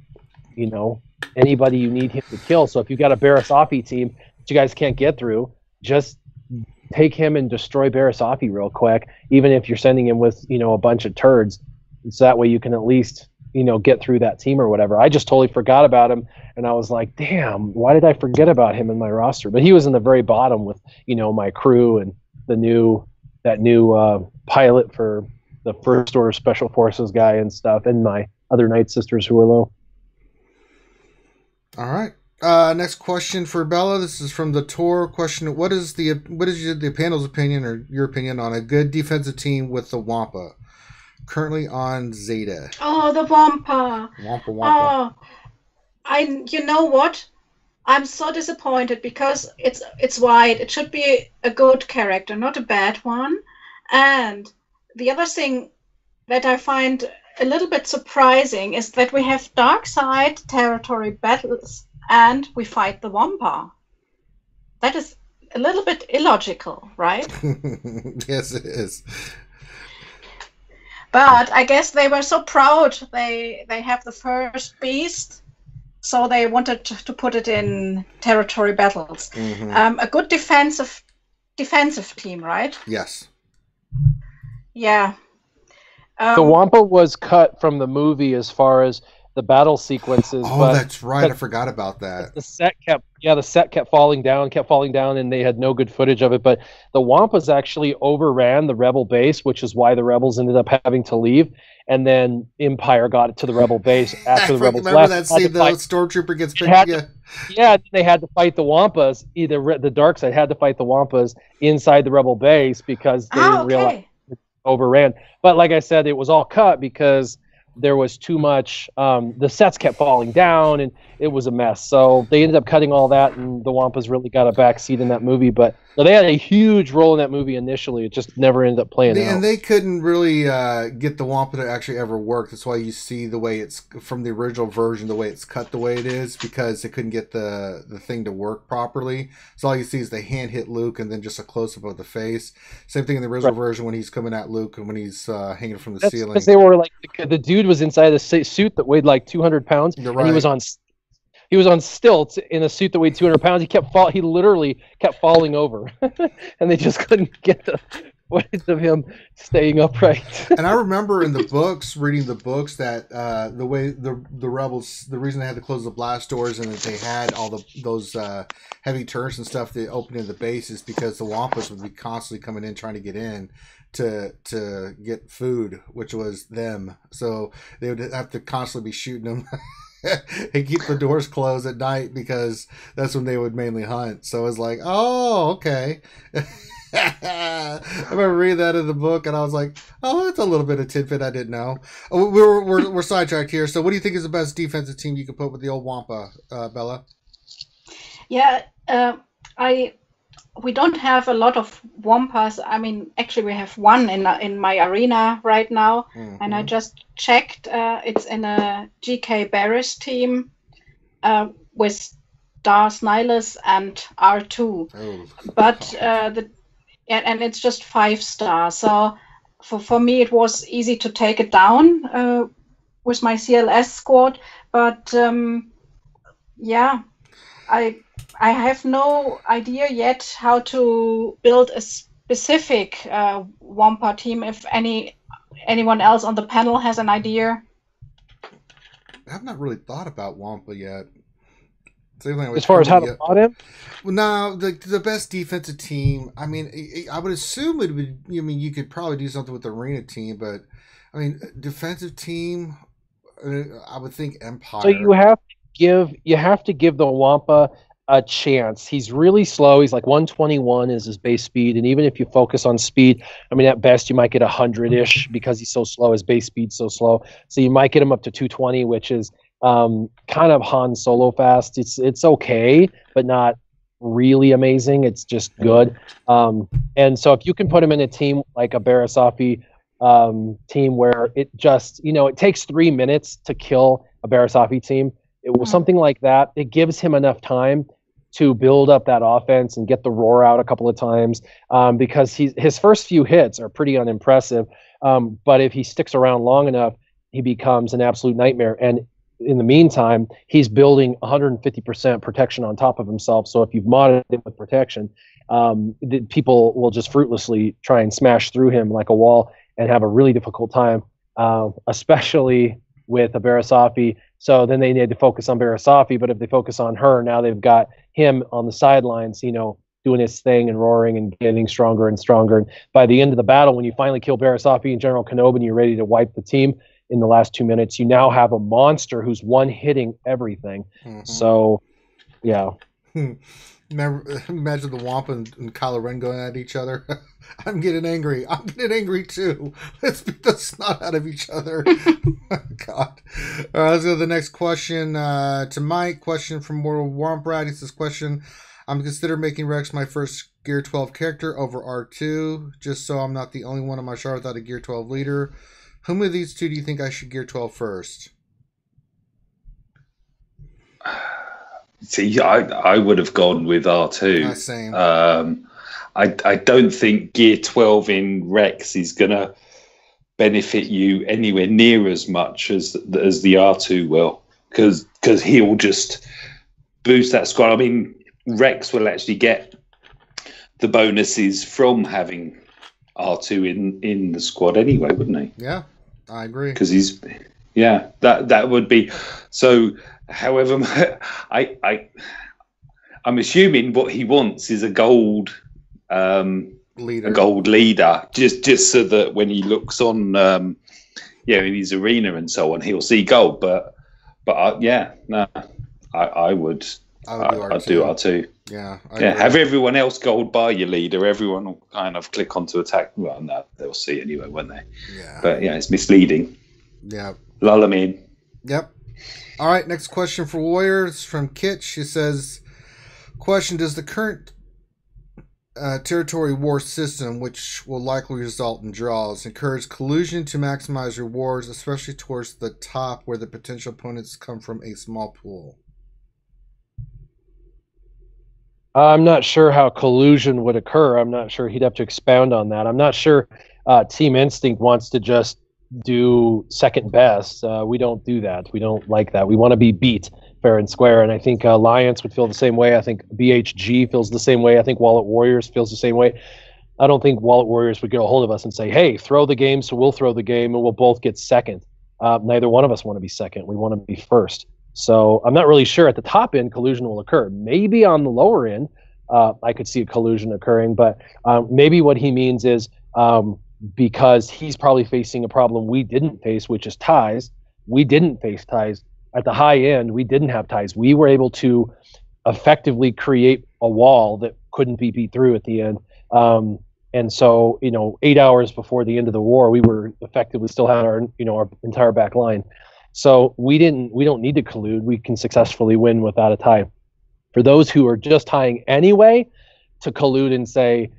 anybody you need him to kill. So if you've got a Barasafi team that you guys can't get through, just take him and destroy Barasafi real quick, even if you're sending him with, a bunch of turds. So that way you can at least, get through that team or whatever. I just totally forgot about him, and I was like, damn, why did I forget about him in my roster? But he was in the very bottom with, my crew and that new pilot for the First Order Special Forces guy and stuff, and my other Nightsisters who were low. All right. Next question for Bella. This is from the Tor question. What is the panel's opinion or your opinion on a good defensive team with the Wampa? Currently on Zeta. Oh, the Wampa. Wampa. Oh, you know what? I'm so disappointed because it's white. It should be a good character, not a bad one. And the other thing that I find a little bit surprising is that we have dark side territory battles and we fight the Wampa. That is a little bit illogical, right? Yes, it is. But I guess they were so proud they have the first beast, so they wanted to put it in territory battles. Mm-hmm. A good defensive team, right? Yes. Yeah. The Wampa was cut from the movie as far as the battle sequences. Oh, that's right. I forgot about that. The set kept falling down, and they had no good footage of it. But the Wampas actually overran the Rebel base, which is why the Rebels ended up having to leave. And then Empire got it to the Rebel base after the Rebels left. Remember that scene, the Stormtrooper gets picked? Yeah, they had to fight the Wampas. Either the dark side had to fight the Wampas inside the Rebel base because they didn't realize it overran. But like I said, it was all cut because there was too much. The sets kept falling down, and it was a mess. So they ended up cutting all that, and the Wampas really got a backseat in that movie. But they had a huge role in that movie initially. It just never ended up playing out. And they couldn't really get the Wampa to actually ever work. That's why you see the way it's from the original version, the way it's cut the way it is, because they couldn't get the thing to work properly. So all you see is the hand hit Luke and then just a close-up of the face. Same thing in the original version when he's coming at Luke and when he's hanging from the ceiling. Because they were like, the dude was inside a suit that weighed like 200 pounds, and he was on stilts in a suit that weighed 200 pounds. He literally kept falling over, and they just couldn't get the footage of him staying upright. And I remember in the books, reading the books, that the way the Rebels, the reason they had to close the blast doors and that they had all those heavy turrets and stuff that opened in the base is because the Wampas would be constantly coming in trying to get in to get food, which was them. So they would have to constantly be shooting them and keep the doors closed at night because that's when they would mainly hunt. So it was like, oh, okay. I remember reading that in the book, and I was like, oh, that's a little bit of tidbit I didn't know. We're sidetracked here. So what do you think is the best defensive team you can put with the old Wampa, Bella? Yeah, we don't have a lot of Wampas. I mean, actually, we have one in my arena right now, and I just checked. It's in a GK Barris team with Darth Nihilus and R2. Oh. But and it's just 5 stars. So for me, it was easy to take it down with my CLS squad. But yeah, I have no idea yet how to build a specific Wampa team. If anyone else on the panel has an idea. I've not really thought about Wampa yet. As far as how to plot him? Well, no, the best defensive team, I mean, I would assume it would, you could probably do something with the arena team, but, I mean, defensive team, I would think Empire. So you have to give the Wampa a chance. He's really slow. He's like 121 is his base speed, and even if you focus on speed, I mean, at best you might get 100-ish because he's so slow. His base speed's so slow. So you might get him up to 220, which is kind of Han Solo fast. It's okay, but not really amazing. It's just good. And so if you can put him in a team like a Barasafi team where it just, it takes 3 minutes to kill a Barasafi team. It was something like that. It gives him enough time to build up that offense and get the roar out a couple of times because his first few hits are pretty unimpressive. But if he sticks around long enough, he becomes an absolute nightmare. And in the meantime, he's building 150% protection on top of himself. So if you've modded him with protection, people will just fruitlessly try and smash through him like a wall and have a really difficult time, especially with a Barasafi. So then they need to focus on Barasafi, but if they focus on her, now they've got him on the sidelines, doing his thing and roaring and getting stronger and stronger. And by the end of the battle, when you finally kill Barasafi and General Kenobi and you're ready to wipe the team in the last 2 minutes, you now have a monster who's one-hitting everything. Mm-hmm. So, yeah. Imagine the Wampa and Kylo Ren going at each other. I'm getting angry. I'm getting angry too. Let's beat the snot out of each other. Oh my God. All right, let's go to the next question. To Mike, question from Mortal Womp. He says, question, I'm considering making Rex my first Gear 12 character over R2, just so I'm not the only one on my chart without a Gear 12 leader. Whom of these two do you think I should Gear 12 first? See, I would have gone with R2. Same. I don't think Gear 12 in Rex is going to benefit you anywhere near as much as the R2 will, because he'll just boost that squad. I mean, Rex will actually get the bonuses from having R2 in the squad anyway, wouldn't he? Yeah, I agree. Because that would be so. However, I'm assuming what he wants is a gold leader. A gold leader, just so that when he looks on, in his arena and so on, he'll see gold. But I would. I'd do R2. Yeah. Have everyone else gold by your leader. Everyone will kind of click onto attack. Well, no, they'll see anyway, won't they? Yeah. But it's misleading. Yeah. Lull them in. Yep. All right. Next question for Warriors from Kitch. He says, question, does the current territory war system, which will likely result in draws, encourage collusion to maximize rewards, especially towards the top where the potential opponents come from a small pool? I'm not sure how collusion would occur. I'm not sure. He'd have to expound on that. I'm not sure Team Instinct wants to just do second best. We don't do that. We don't like that. We want to be beat fair and square. And I think Alliance would feel the same way. I think BHG feels the same way. I think Wallet Warriors feels the same way. I don't think Wallet Warriors would get a hold of us and say, hey, throw the game, so we'll throw the game and we'll both get second. Neither one of us want to be second. We want to be first. So I'm not really sure at the top end collusion will occur. Maybe on the lower end, I could see a collusion occurring, but maybe what he means is because he's probably facing a problem we didn't face, which is ties. We didn't face ties. At the high end, we didn't have ties. We were able to effectively create a wall that couldn't be beat through at the end. And so, 8 hours before the end of the war, we were effectively still had our entire back line. So we don't need to collude. We can successfully win without a tie. For those who are just tying anyway, to collude and say,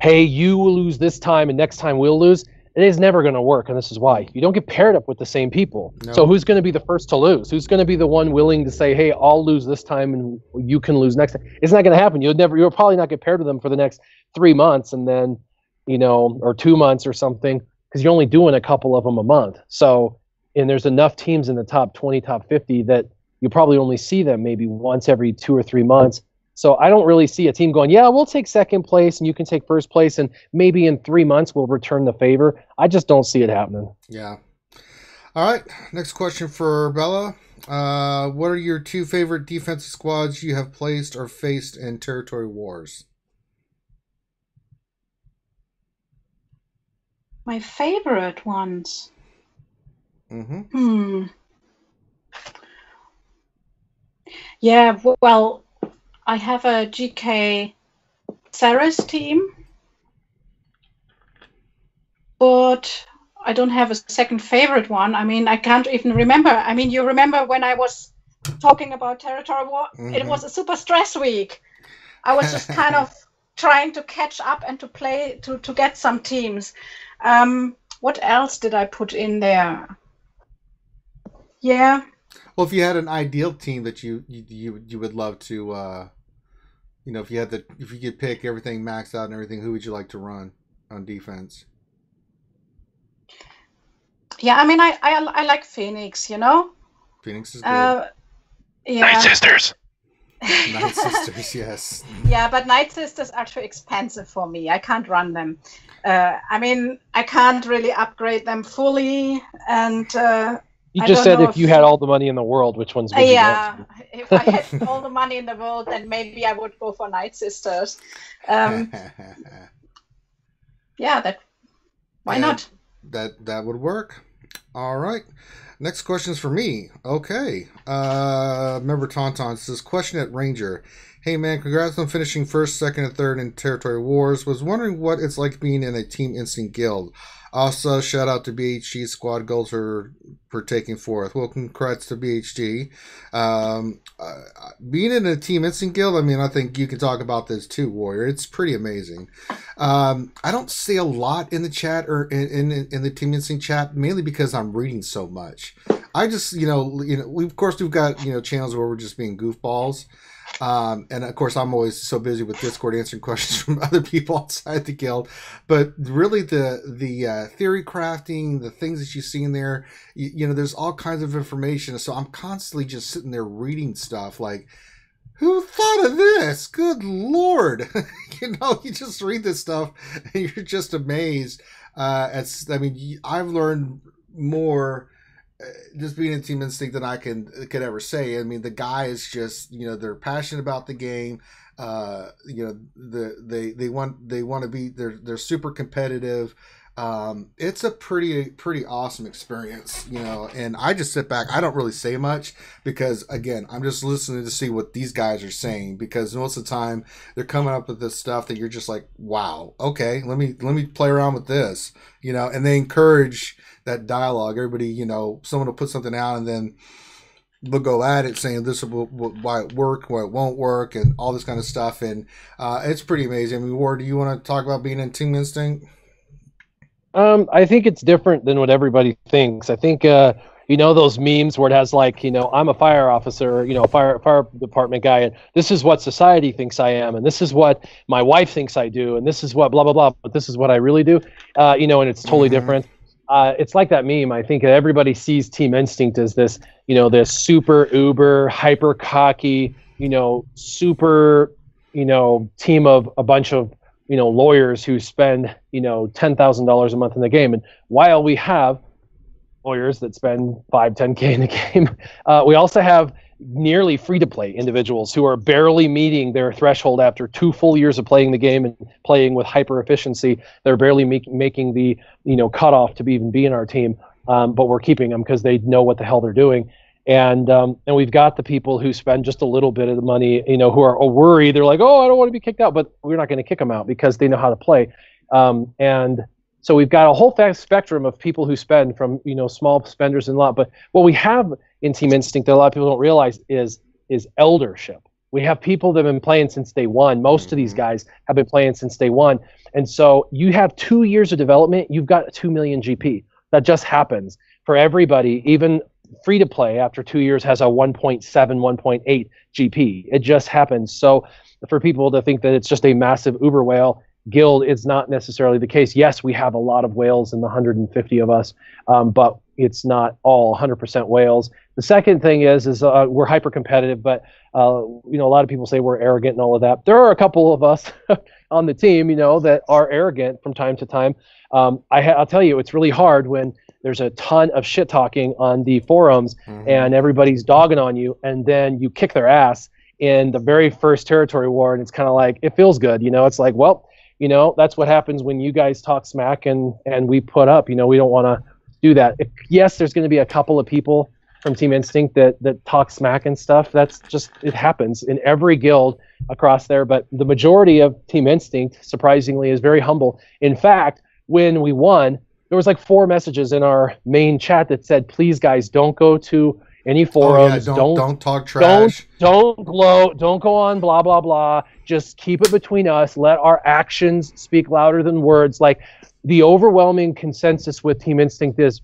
hey, you will lose this time and next time we'll lose, it is never going to work. And this is why. You don't get paired up with the same people. No. So who's going to be the first to lose? Who's going to be the one willing to say, hey, I'll lose this time and you can lose next time? It's not going to happen. You'll probably not get paired with them for the next 3 months and then, or 2 months or something, because you're only doing a couple of them a month. So, and there's enough teams in the top 20, top 50 that you probably only see them maybe once every 2 or 3 months. So I don't really see a team going, yeah, we'll take second place and you can take first place and maybe in 3 months we'll return the favor. I just don't see it happening. Yeah. All right. Next question for Bella. What are your 2 favorite defensive squads you have placed or faced in territory wars? My favorite ones. Yeah, well, I have a GK Ceres team, but I don't have a second favorite one. I mean, I can't even remember. I mean, you remember when I was talking about territory war? It was a super stress week. I was just kind of trying to catch up and to play, to get some teams. What else did I put in there? Yeah. Well, if you had an ideal team that you would love to, if you could pick everything maxed out and everything, who would you like to run on defense? Yeah, I mean, I like Phoenix, Phoenix is good. Yeah. Nightsisters. Nightsisters, yes. Yeah, but Nightsisters are too expensive for me. I can't run them. I mean, I can't really upgrade them fully, and You just said if you had all the money in the world, which ones would you yeah, want? if I had all the money in the world, then maybe I would go for Nightsisters. Yeah, why not? That would work. All right. Next question is for me. Okay. Member Tauntaun says, question at Ranger. Hey man, congrats on finishing first, second, and third in Territory Wars. Was wondering what it's like being in a Team Instinct guild. Also, shout out to BHG squad goals for taking fourth. Well, congrats to BHG. Being in a Team Instinct guild, I mean, I think you can talk about this too, Warrior. It's pretty amazing. I don't see a lot in the chat or in the Team Instinct chat, mainly because I'm reading so much. I just, we've got, channels where we're just being goofballs. And of course, I'm always so busy with Discord answering questions from other people outside the guild. But really, the theory crafting, the things that you see in there, there's all kinds of information. So I'm constantly just sitting there reading stuff like, who thought of this? Good Lord. You just read this stuff and you're just amazed. I've learned more just being in Team Instinct than I could ever say. I mean, the guy is just, they're passionate about the game. They want to be, they're super competitive. It's a pretty awesome experience, and I just sit back. I don't really say much because, again, I'm just listening to see what these guys are saying, because most of the time they're coming up with this stuff that you're just like, wow, okay, let me play around with this, and they encourage that dialogue. Everybody, someone will put something out and then they'll go at it saying this is why it worked, why it won't work, and all this kind of stuff. And it's pretty amazing. I mean, Ward, do you want to talk about being in Team Instinct? I think it's different than what everybody thinks. I think, those memes where it has like, I'm a fire officer, fire department guy, and this is what society thinks I am, and this is what my wife thinks I do, and this is what blah, blah, blah, but this is what I really do, and it's totally different. It's like that meme. I think everybody sees Team Instinct as this, this super uber, hyper cocky, super, team of a bunch of, lawyers who spend, $10,000 a month in the game. And while we have lawyers that spend 5, 10K in the game, we also have nearly free-to-play individuals who are barely meeting their threshold after 2 full years of playing the game and playing with hyper efficiency. They're barely making the cutoff to even be in our team, but we're keeping them because they know what the hell they're doing. And we've got the people who spend just a little bit of the money, who are worried. They're like, oh, I don't want to be kicked out, but we're not going to kick them out because they know how to play. And so we've got a whole spectrum of people who spend from, small spenders and a lot. But what we have in Team Instinct that a lot of people don't realize is eldership. We have people that have been playing since day one. Most of these guys have been playing since day one. And so you have 2 years of development, you've got 2 million GP. That just happens for everybody. Even free to play after 2 years has a 1.7, 1.8 GP. It just happens. So for people to think that it's just a massive uber whale guild, it's not necessarily the case. Yes, we have a lot of whales in the 150 of us, but it's not all 100% whales. The second thing is we're hyper competitive, but a lot of people say we're arrogant and all of that. There are a couple of us on the team, that are arrogant from time to time. I'll tell you, it's really hard when there's a ton of shit talking on the forums and everybody's dogging on you, and then you kick their ass in the very first territory war, and it's kind of like, it feels good, it's like, well, that's what happens when you guys talk smack and we put up, we don't want to do that. Yes, there's going to be a couple of people from Team Instinct that talk smack and stuff. That's just, it happens in every guild across there, but the majority of Team Instinct, surprisingly, is very humble. In fact, when we won, there was like 4 messages in our main chat that said, please guys, don't go to any forums. Don't talk trash. Don't gloat. Don't go on blah, blah, blah. Just keep it between us. Let our actions speak louder than words. Like, the overwhelming consensus with Team Instinct is,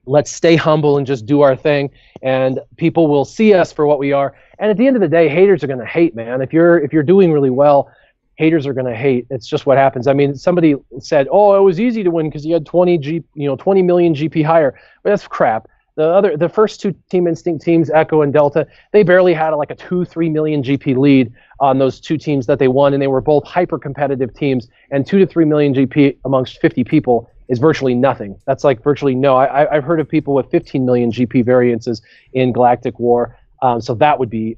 let's stay humble and just do our thing, and people will see us for what we are. And at the end of the day, haters are going to hate, man. If you're doing really well, haters are going to hate. It's just what happens. I mean, somebody said, oh, it was easy to win because you had 20 million GP higher. But that's crap. The first two Team Instinct teams, Echo and Delta, they barely had like a 2-3 million GP lead on those two teams that they won, and they were both hyper competitive teams. And 2 to 3 million GP amongst 50 people is virtually nothing. That's like virtually no. I've heard of people with 15 million GP variances in Galactic War. So that would be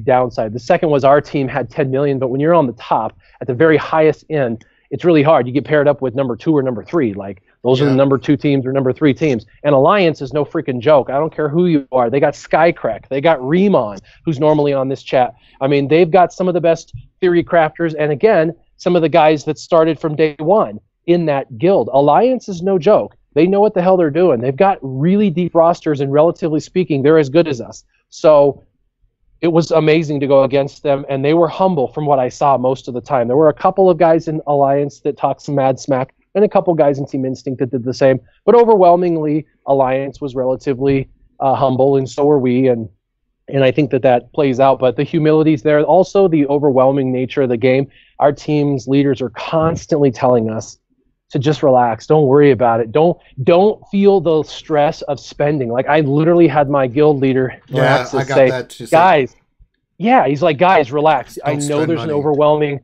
downside. The second was our team had 10 million, but when you're on the top at the very highest end, it's really hard. You get paired up with number 2 or number 3. Like those are the number 2 teams or number 3 teams. And Alliance is no freaking joke. I don't care who you are. They got Skycrack. They got Remon, who's normally on this chat. I mean, they've got some of the best theory crafters, and again, some of the guys that started from day one in that guild. Alliance is no joke. They know what the hell they're doing. They've got really deep rosters, and relatively speaking, they're as good as us. So it was amazing to go against them, and they were humble from what I saw most of the time. There were a couple of guys in Alliance that talked some mad smack, and a couple guys in Team Instinct that did the same. But overwhelmingly, Alliance was relatively humble, and so were we, and I think that plays out. But the humility's there. Also, the overwhelming nature of the game. Our team's leaders are constantly telling us to just relax. Don't worry about it. Don't feel the stress of spending. Like I literally had my guild leader say, guys, he's like, guys, relax. I know there's an overwhelming,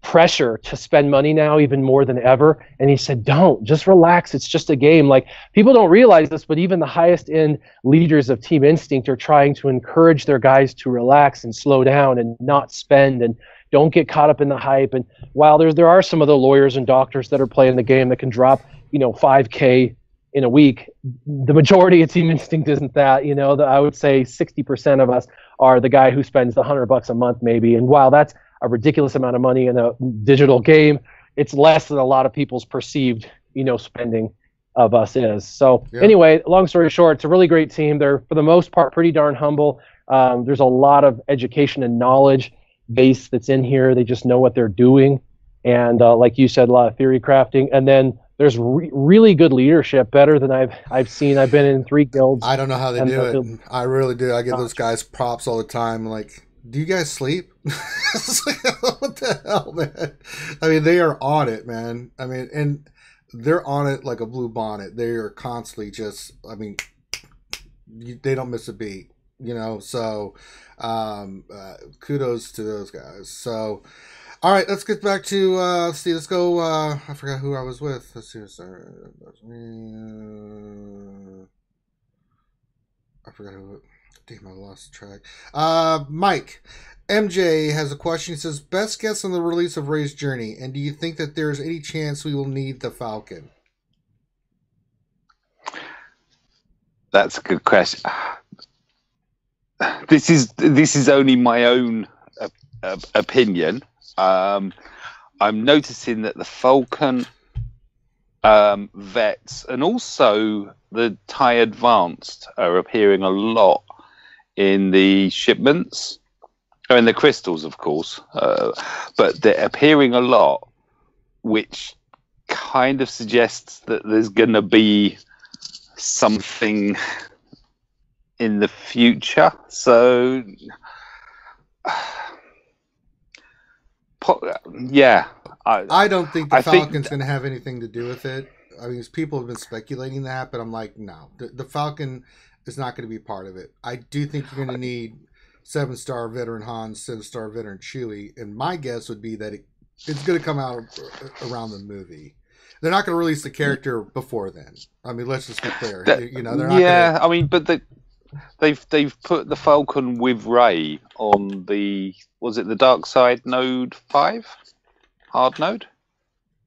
pressure to spend money now, even more than ever. And he said, just relax. It's just a game. Like people don't realize this, but even the highest end leaders of Team Instinct are trying to encourage their guys to relax and slow down and not spend and don't get caught up in the hype. And while there are some of the lawyers and doctors that are playing the game that can drop, $5K in a week, the majority of Team Instinct isn't that. I would say 60% of us are the guy who spends the $100 a month maybe. And while that's a ridiculous amount of money in a digital game, it's less than a lot of people's perceived, spending of us is. So anyway, long story short, it's a really great team. They're for the most part pretty darn humble. There's a lot of education and knowledge base that's in here. They just know what they're doing, and like you said, a lot of theory crafting, and then there's really good leadership, better than I've seen. I've been in 3 guilds. I don't know how they do it. I really do. I give those guys props all the time. Like, do you guys sleep? What the hell, man? I mean, they are on it, man. I mean, and they're on it like a blue bonnet. They are constantly just, they don't miss a beat. So kudos to those guys. So, all right, let's get back to, let's go, I forgot who I was with. Let's see, sorry. I forgot who, damn, I lost track. Mike, MJ has a question. He says, best guess on the release of Rey's Journey, and do you think that there's any chance we will need the Falcon? That's a good question. This is only my own opinion. I'm noticing that the Falcon vets and also the TIE Advanced are appearing a lot in the shipments. In the crystals, of course, but they're appearing a lot, which kind of suggests that there's going to be something in the future. So, yeah. I don't think the Falcon's going to have anything to do with it. I mean, people have been speculating that, but I'm like, no. The Falcon is not going to be part of it. I do think you're going to need 7-star veteran Han, 7-star veteran Chewie, and my guess would be that it's going to come out around the movie. They're not going to release the character before then. I mean, let's just be clear. They're not. Yeah, I mean, but they've put the Falcon with Rey on the Dark Side Node 5 hard node.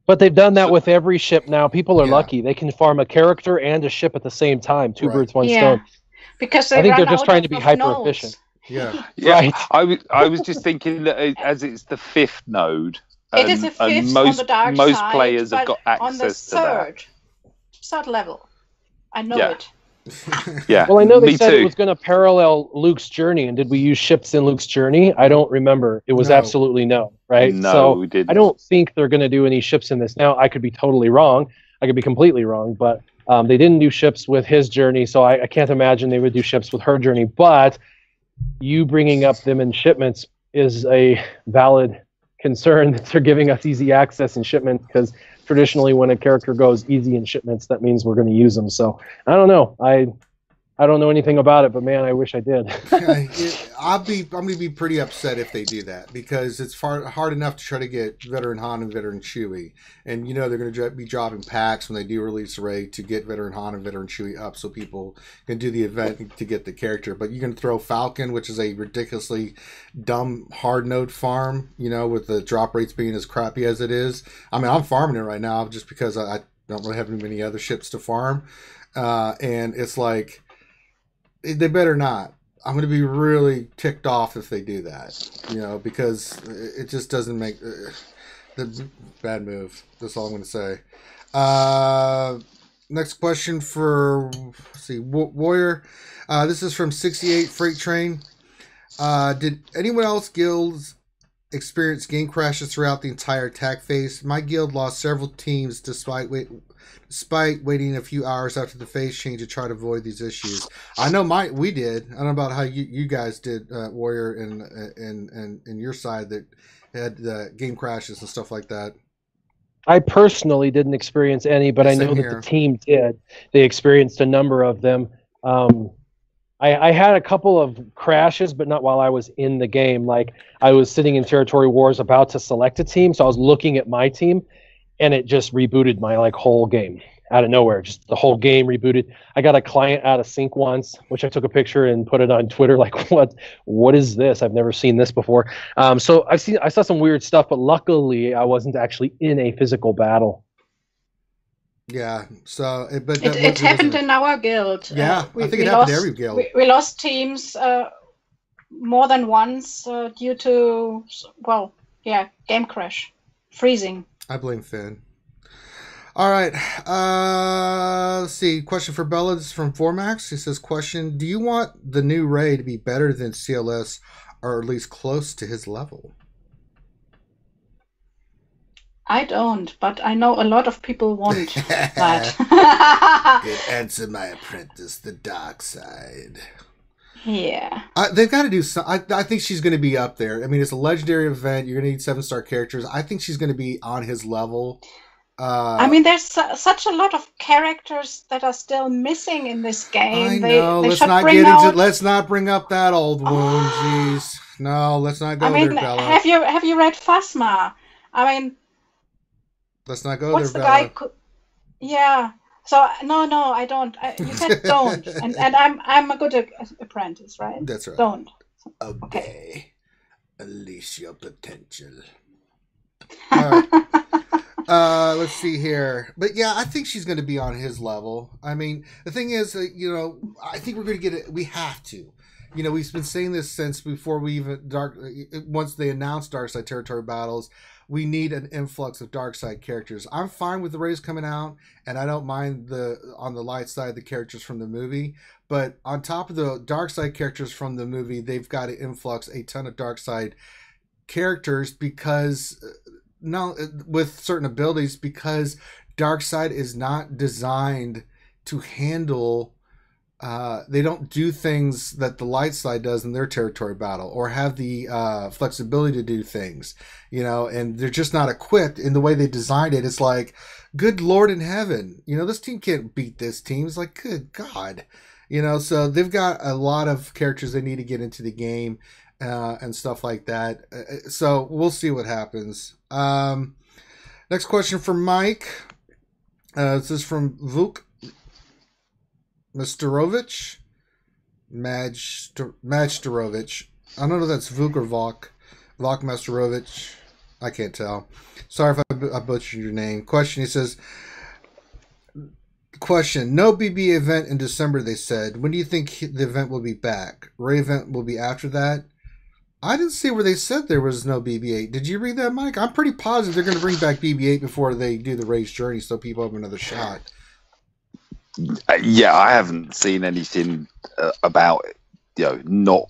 But they've done that with every ship now. People are lucky; they can farm a character and a ship at the same time. Two birds, one stone. Because I think they're just trying to be hyper efficient. Yeah. Right. I was just thinking that as it's the 5th node, it is a 5th most, on the dark most side, players have got access on the to third level. I know it. Yeah. Well, I know they me said too. it was going to parallel Luke's journey, and did we use ships in Luke's journey? I don't remember. It was absolutely no, right? No, so we didn't. I don't think they're going to do any ships in this. Now, I could be totally wrong. I could be completely wrong, but they didn't do ships with his journey, so I can't imagine they would do ships with her journey. But you bringing up them in shipments is a valid concern that they're giving us easy access in shipment, because traditionally when a character goes easy in shipments, that means we're going to use them. So I don't know. I don't know anything about it, but man, I wish I did. I'm going to be pretty upset if they do that, because it's hard enough to try to get veteran Han and veteran Chewie, and they're going to be dropping packs when they do release Rey to get veteran Han and veteran Chewie up, so people can do the event to get the character. But you can throw Falcon, which is a ridiculously dumb hard node farm, with the drop rates being as crappy as it is. I mean, I'm farming it right now just because I don't really have many other ships to farm, and it's like, they better not. I'm going to be really ticked off if they do that, because it just doesn't make the bad move. That's all I'm going to say. Next question for, let's see, Warrior. This is from 68 Freight Train. Did anyone else guilds experience game crashes throughout the entire attack phase? My guild lost several teams despite waiting a few hours after the phase change to try to avoid these issues. I know we did. I don't know about how you guys did, Warrior, and your side that had the game crashes and stuff like that. I personally didn't experience any, but I know that the team did. They experienced a number of them. I had a couple of crashes, but not while I was in the game. Like, I was sitting in Territory Wars about to select a team, so I was looking at my team, and it just rebooted my whole game out of nowhere. Just the whole game rebooted. I got a client out of sync once, which I took a picture and put it on Twitter. Like, what is this? I've never seen this before. So I saw some weird stuff, but luckily I wasn't actually in a physical battle. Yeah. So, but it happened in our guild. Yeah, I think it happened in every guild. We lost teams more than once due to game crash, freezing. I blame Finn. All right. Let's see. Question for Bella. This is from Formax. He says, question, do you want the new Rey to be better than CLS, or at least close to his level? I don't, but I know a lot of people want that. Good answer, my apprentice, the dark side. Yeah. They've got to do some. I think she's going to be up there. I mean, it's a legendary event. You're going to need 7-star characters. I think she's going to be on his level. I mean, there's such a lot of characters that are still missing in this game. I know. Let's not bring up that old wound. Jeez. No, let's not go there, Bella. Have you read Phasma? I mean, let's not go what's there, the Bella. guy? Yeah. So no, I don't. You said don't, and I'm a good apprentice, right? That's right. Don't. Okay. Unleash your potential. All right. Let's see here. But yeah, I think she's going to be on his level. I mean, the thing is, I think we're going to get it. We have to. We've been saying this since before we even once they announced Darkside Territory Battles. We need an influx of dark side characters. I'm fine with the Rays coming out, and I don't mind on the light side the characters from the movie. But on top of the dark side characters from the movie, they've got to influx a ton of dark side characters because with certain abilities, because dark side is not designed to handle. They don't do things that the light side does in their territory battle, or have the flexibility to do things, and they're just not equipped in the way they designed it. It's like, good Lord in heaven, this team can't beat this team. It's like, good God, so they've got a lot of characters they need to get into the game and stuff like that. So we'll see what happens. Next question from Mike. This is from Vuk Majsterovich. I don't know if that's Vuk or Vok. Vok Majsterovich. I can't tell. Sorry if I butchered your name. Question, he says, no BB event in December, they said. When do you think the event will be back? Rey event will be after that? I didn't see where they said there was no BB-8. Did you read that, Mike? I'm pretty positive they're going to bring back BB-8 before they do the Rey's journey, so people have another shot. Yeah, I haven't seen anything about it. Not.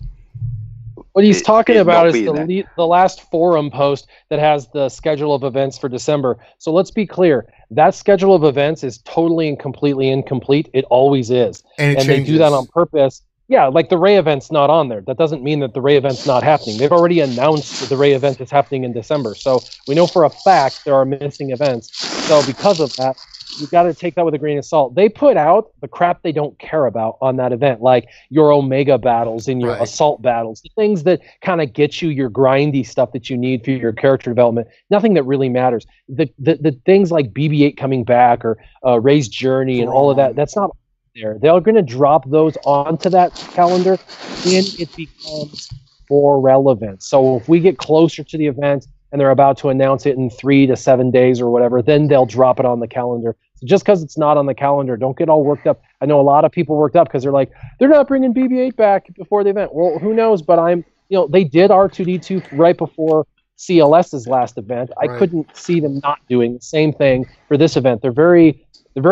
What he's talking about is the last forum post that has the schedule of events for December. So let's be clear. That schedule of events is totally and completely incomplete. It always is. And they do that on purpose. Yeah, like the Rey event's not on there. That doesn't mean that the Rey event's not happening. They've already announced that the Rey event is happening in December. So we know for a fact there are missing events. So because of that, you got to take that with a grain of salt. They put out the crap they don't care about on that event, like your Omega battles and your assault battles, the things that kind of get you your grindy stuff that you need for your character development. Nothing that really matters. The things like BB-8 coming back or Rey's journey and all of that, that's not there. They're going to drop those onto that calendar and it becomes more relevant. So if we get closer to the event and they're about to announce it in 3 to 7 days or whatever, then they'll drop it on the calendar. So just because it's not on the calendar, don't get all worked up. I know a lot of people worked up because they're like, they're not bringing BB-8 back before the event. Well, who knows? But they did R2-D2 right before CLS's last event. I couldn't see them not doing the same thing for this event. They're very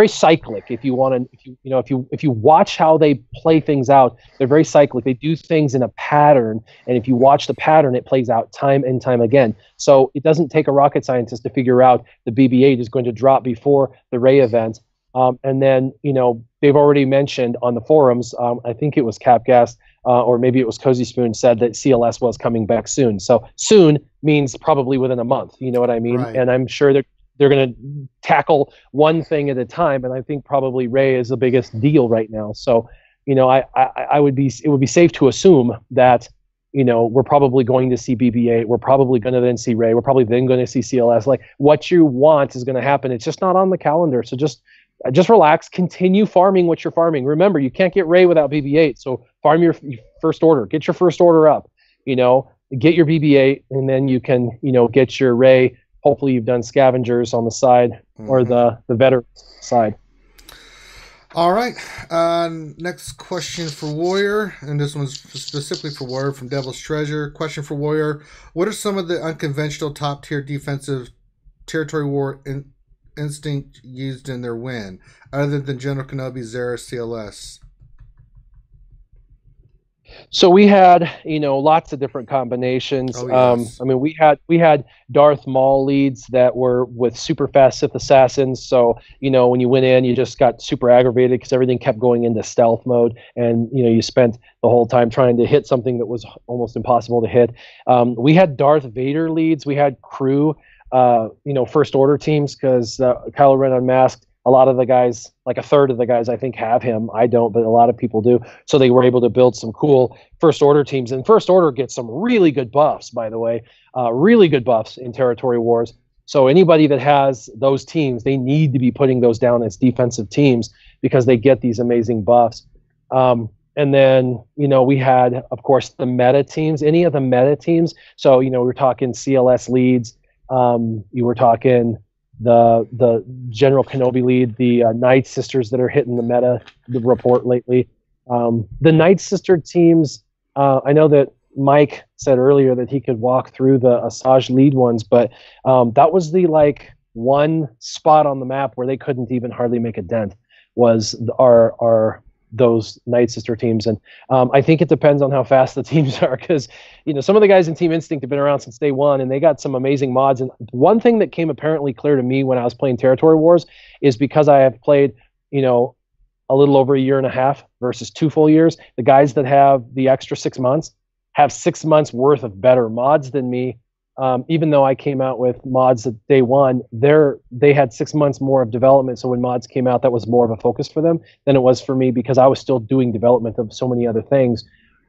cyclic. If you watch how they play things out, they're very cyclic. They do things in a pattern, and if you watch the pattern, it plays out time and time again. So it doesn't take a rocket scientist to figure out the BB-8 is going to drop before the Rey event. And then they've already mentioned on the forums. I think it was Capgas or maybe it was Cozy Spoon said that CLS was coming back soon. So soon means probably within a month. You know what I mean? Right. And I'm sure they're going to tackle one thing at a time, and I think probably Rey is the biggest deal right now. So, it would be safe to assume that, we're probably going to see BB-8, we're probably going to then see Rey, we're probably then going to see CLS. Like what you want is going to happen. It's just not on the calendar. So just relax, continue farming what you're farming. Remember, you can't get Rey without BB-8. So farm your first order, get your first order up, get your BB-8, and then you can, get your Rey. Hopefully you've done scavengers on the side or the veteran side. All right. Next question for Warrior, and this one's specifically for Warrior from Devil's Treasure. Question for Warrior. What are some of the unconventional top-tier defensive territory war instinct used in their win, other than General Kenobi's Zera CLS? So we had, lots of different combinations. Oh, yes. We had Darth Maul leads that were with super fast Sith assassins. So, when you went in, you just got super aggravated because everything kept going into stealth mode. And, you spent the whole time trying to hit something that was almost impossible to hit. We had Darth Vader leads. We had crew, first order teams because Kylo Ren Unmasked. A lot of the guys, like a third of the guys, I think have him. I don't, but a lot of people do. So they were able to build some cool First Order teams. And First Order gets some really good buffs, by the way, really good buffs in Territory Wars. So anybody that has those teams, they need to be putting those down as defensive teams because they get these amazing buffs. And then, we had, of course, the meta teams, any of the meta teams. So, we're talking CLS leads. You were talking the General Kenobi lead, the Nightsisters that are hitting the report lately. The Nightsister teams, I know that Mike said earlier that he could walk through the Asajj lead ones, but that was the one spot on the map where they couldn't even hardly make a dent was those Nightsister teams. And I think it depends on how fast the teams are because, some of the guys in Team Instinct have been around since day one and they got some amazing mods. And one thing that came apparently clear to me when I was playing Territory Wars is because I have played, a little over a year and a half versus 2 full years, the guys that have the extra 6 months have 6 months worth of better mods than me. Even though I came out with mods at day one, they had 6 months more of development. So when mods came out, that was more of a focus for them than it was for me because I was still doing development of so many other things.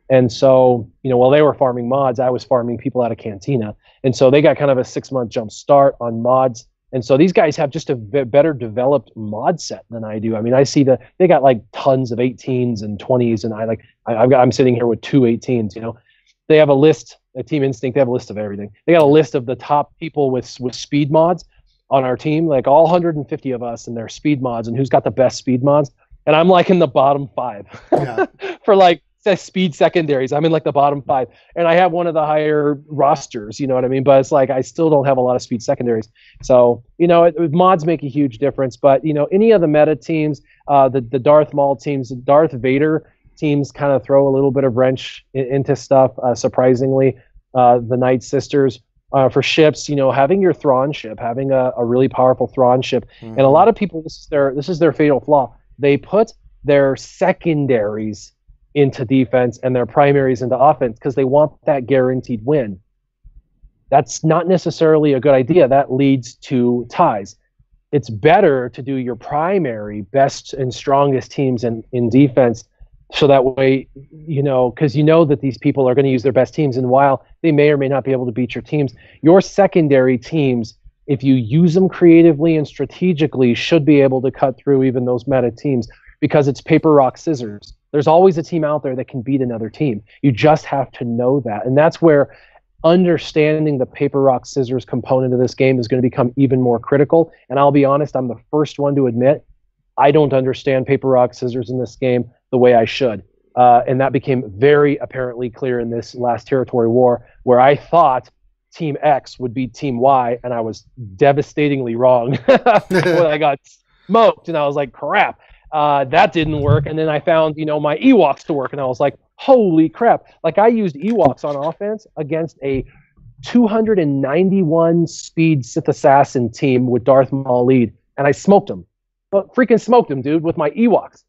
And so, while they were farming mods, I was farming people out of Cantina. And so they got kind of a 6 month jump start on mods. And so these guys have just a better developed mod set than I do. I mean, I see they got tons of 18s and 20s, and I'm sitting here with 2 18s. They have a list. At Team Instinct, they have a list of everything. They got a list of the top people with speed mods on our team, all 150 of us and their speed mods, and who's got the best speed mods. And I'm in the bottom 5 for speed secondaries. I'm in the bottom 5, and I have one of the higher rosters. You know what I mean? But it's I still don't have a lot of speed secondaries. So mods make a huge difference. But any of the meta teams, the Darth Maul teams, Darth Vader teams kind of throw a little bit of wrench into stuff, surprisingly. The Nightsisters, for ships, having your Thrawn ship, having a really powerful Thrawn ship. And a lot of people, this is their fatal flaw. They put their secondaries into defense and their primaries into offense because they want that guaranteed win. That's not necessarily a good idea. That leads to ties. It's better to do your primary best and strongest teams in defense, so that way, because you know that these people are going to use their best teams, and while they may or may not be able to beat your teams, your secondary teams, if you use them creatively and strategically, should be able to cut through even those meta teams, because it's paper, rock, scissors. There's always a team out there that can beat another team. You just have to know that. And that's where understanding the paper, rock, scissors component of this game is going to become even more critical. And I'll be honest, I'm the first one to admit I don't understand paper, rock, scissors in this game the way I should. And that became very apparently clear in this last territory war, where I thought Team X would beat Team Y, and I was devastatingly wrong when I got smoked. And I was like, crap. That didn't work. And then I found, my Ewoks to work, and I was like, holy crap. Like, I used Ewoks on offense against a 291 speed Sith assassin team with Darth Maul lead, and I smoked them. But freaking smoked them, dude, with my Ewoks.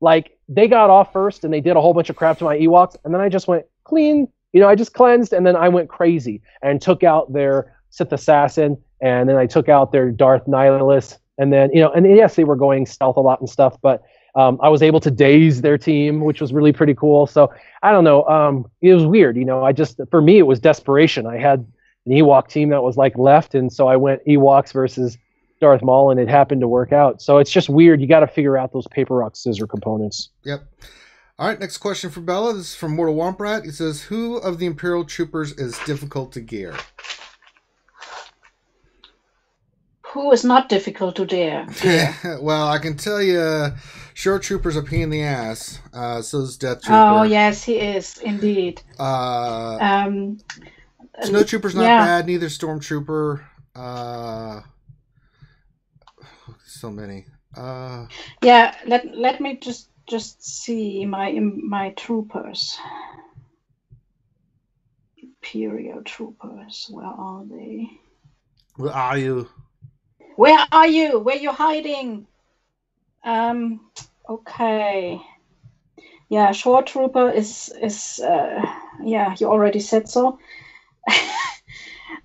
Like, they got off first, and they did a whole bunch of crap to my Ewoks, and then I just went clean. I just cleansed, and then I went crazy and took out their Sith assassin, and then I took out their Darth Nihilus. And then, and yes, they were going stealth a lot and stuff, but I was able to daze their team, which was really pretty cool. So I don't know. It was weird. For me, it was desperation. I had an Ewok team that was like left. And so I went Ewoks versus Darth Maul, and it happened to work out. So it's just weird. You got to figure out those paper, rock, scissor components. Yep. All right. Next question for Bella. This is from Mortal Wampa. It says, who of the Imperial troopers is difficult to gear? Who is not difficult to dare? Well, I can tell you, Shore Trooper's a pain in the ass. So is Death Trooper. Oh, yes, he is, indeed. Snow Trooper's not bad, neither Stormtrooper. So many. Yeah, let me just see my troopers. Imperial troopers, where are they? Where are you? Where are you? Where are you hiding? Okay. Yeah, Shore Trooper is you already said so.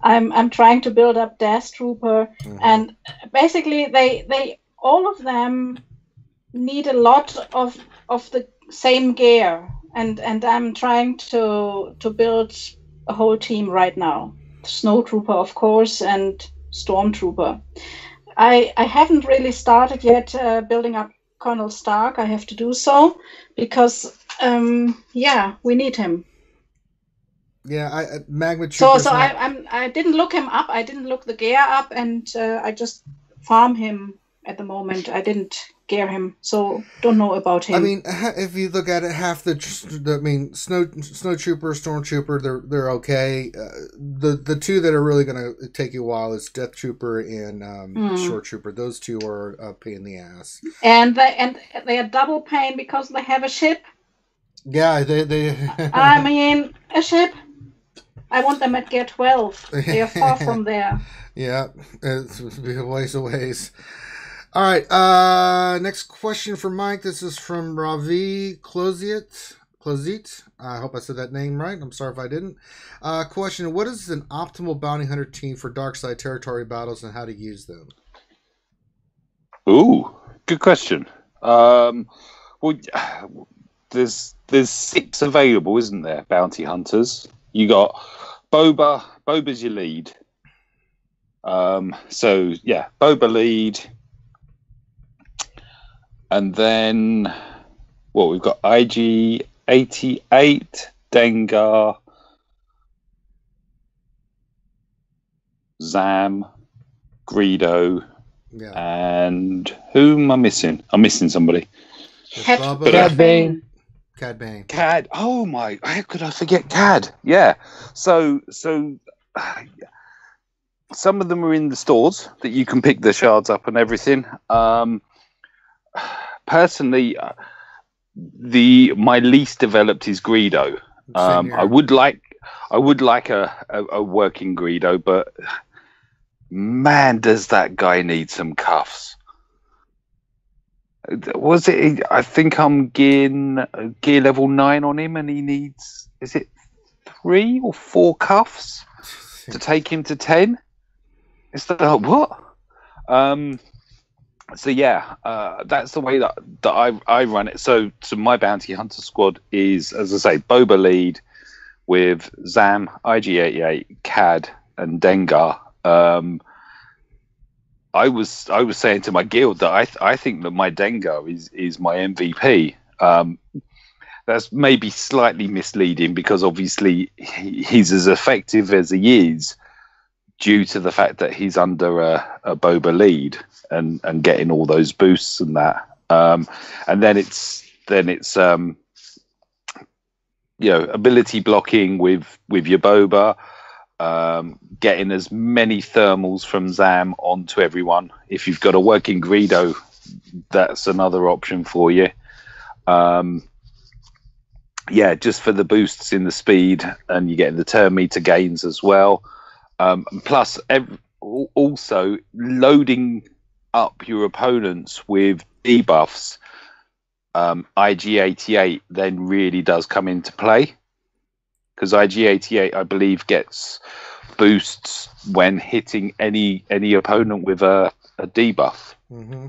I'm trying to build up Death Trooper, and basically they all of them need a lot of the same gear, and I'm trying to build a whole team right now. Snow Trooper, of course, and Stormtrooper. I haven't really started yet building up Colonel Stark. I have to do so because we need him. Yeah, Magma Trooper. So I didn't look him up. I didn't look the gear up, and I just farm him at the moment. I didn't gear him, so don't know about him. I mean, if you look at it, half Snow Trooper, Stormtrooper, they're okay. The two that are really going to take you a while is Death Trooper and Shore Trooper. Those two are a pain in the ass. And they are double pain because they have a ship. Yeah, they. I mean, a ship. I want them at gear 12. They are far from there. Yeah, it's a ways away. All right, next question for Mike. This is from Ravi Cloziet. I hope I said that name right. I'm sorry if I didn't. Question, what is an optimal bounty hunter team for dark side territory battles and how to use them? Ooh, good question. Well, there's 6 available, isn't there, bounty hunters? You got Boba. Boba's your lead. So, yeah, Boba lead. And then, we've got IG-88, Dengar, Zam, Greedo, and who am I missing? I'm missing somebody. Cad Bane. Cad. Oh my! How could I forget Cad? Yeah. So some of them are in the stores that you can pick the shards up and everything. Personally, my least developed is Greedo. I would like a working Greedo, but man, does that guy need some cuffs. Was it? I think I'm gear level 9 on him, and he needs, is it 3 or 4 cuffs to take him to 10? It's like, what? So yeah, that's the way that I run it. So my bounty hunter squad is, as I say, Boba lead with Zam, IG-88, Cad, and Dengar. I was saying to my guild that I think that my Dengar is my MVP. That's maybe slightly misleading because obviously he's as effective as he is due to the fact that he's under a Boba lead and getting all those boosts and that. And then it's ability blocking with your Boba. Getting as many thermals from Zam onto everyone. If you've got a working Greedo, that's another option for you. Just for the boosts in the speed, and you're getting the turn meter gains as well. Plus, also loading up your opponents with debuffs. IG-88 then really does come into play. Because IG-88, I believe, gets boosts when hitting any opponent with a debuff. Mm-hmm.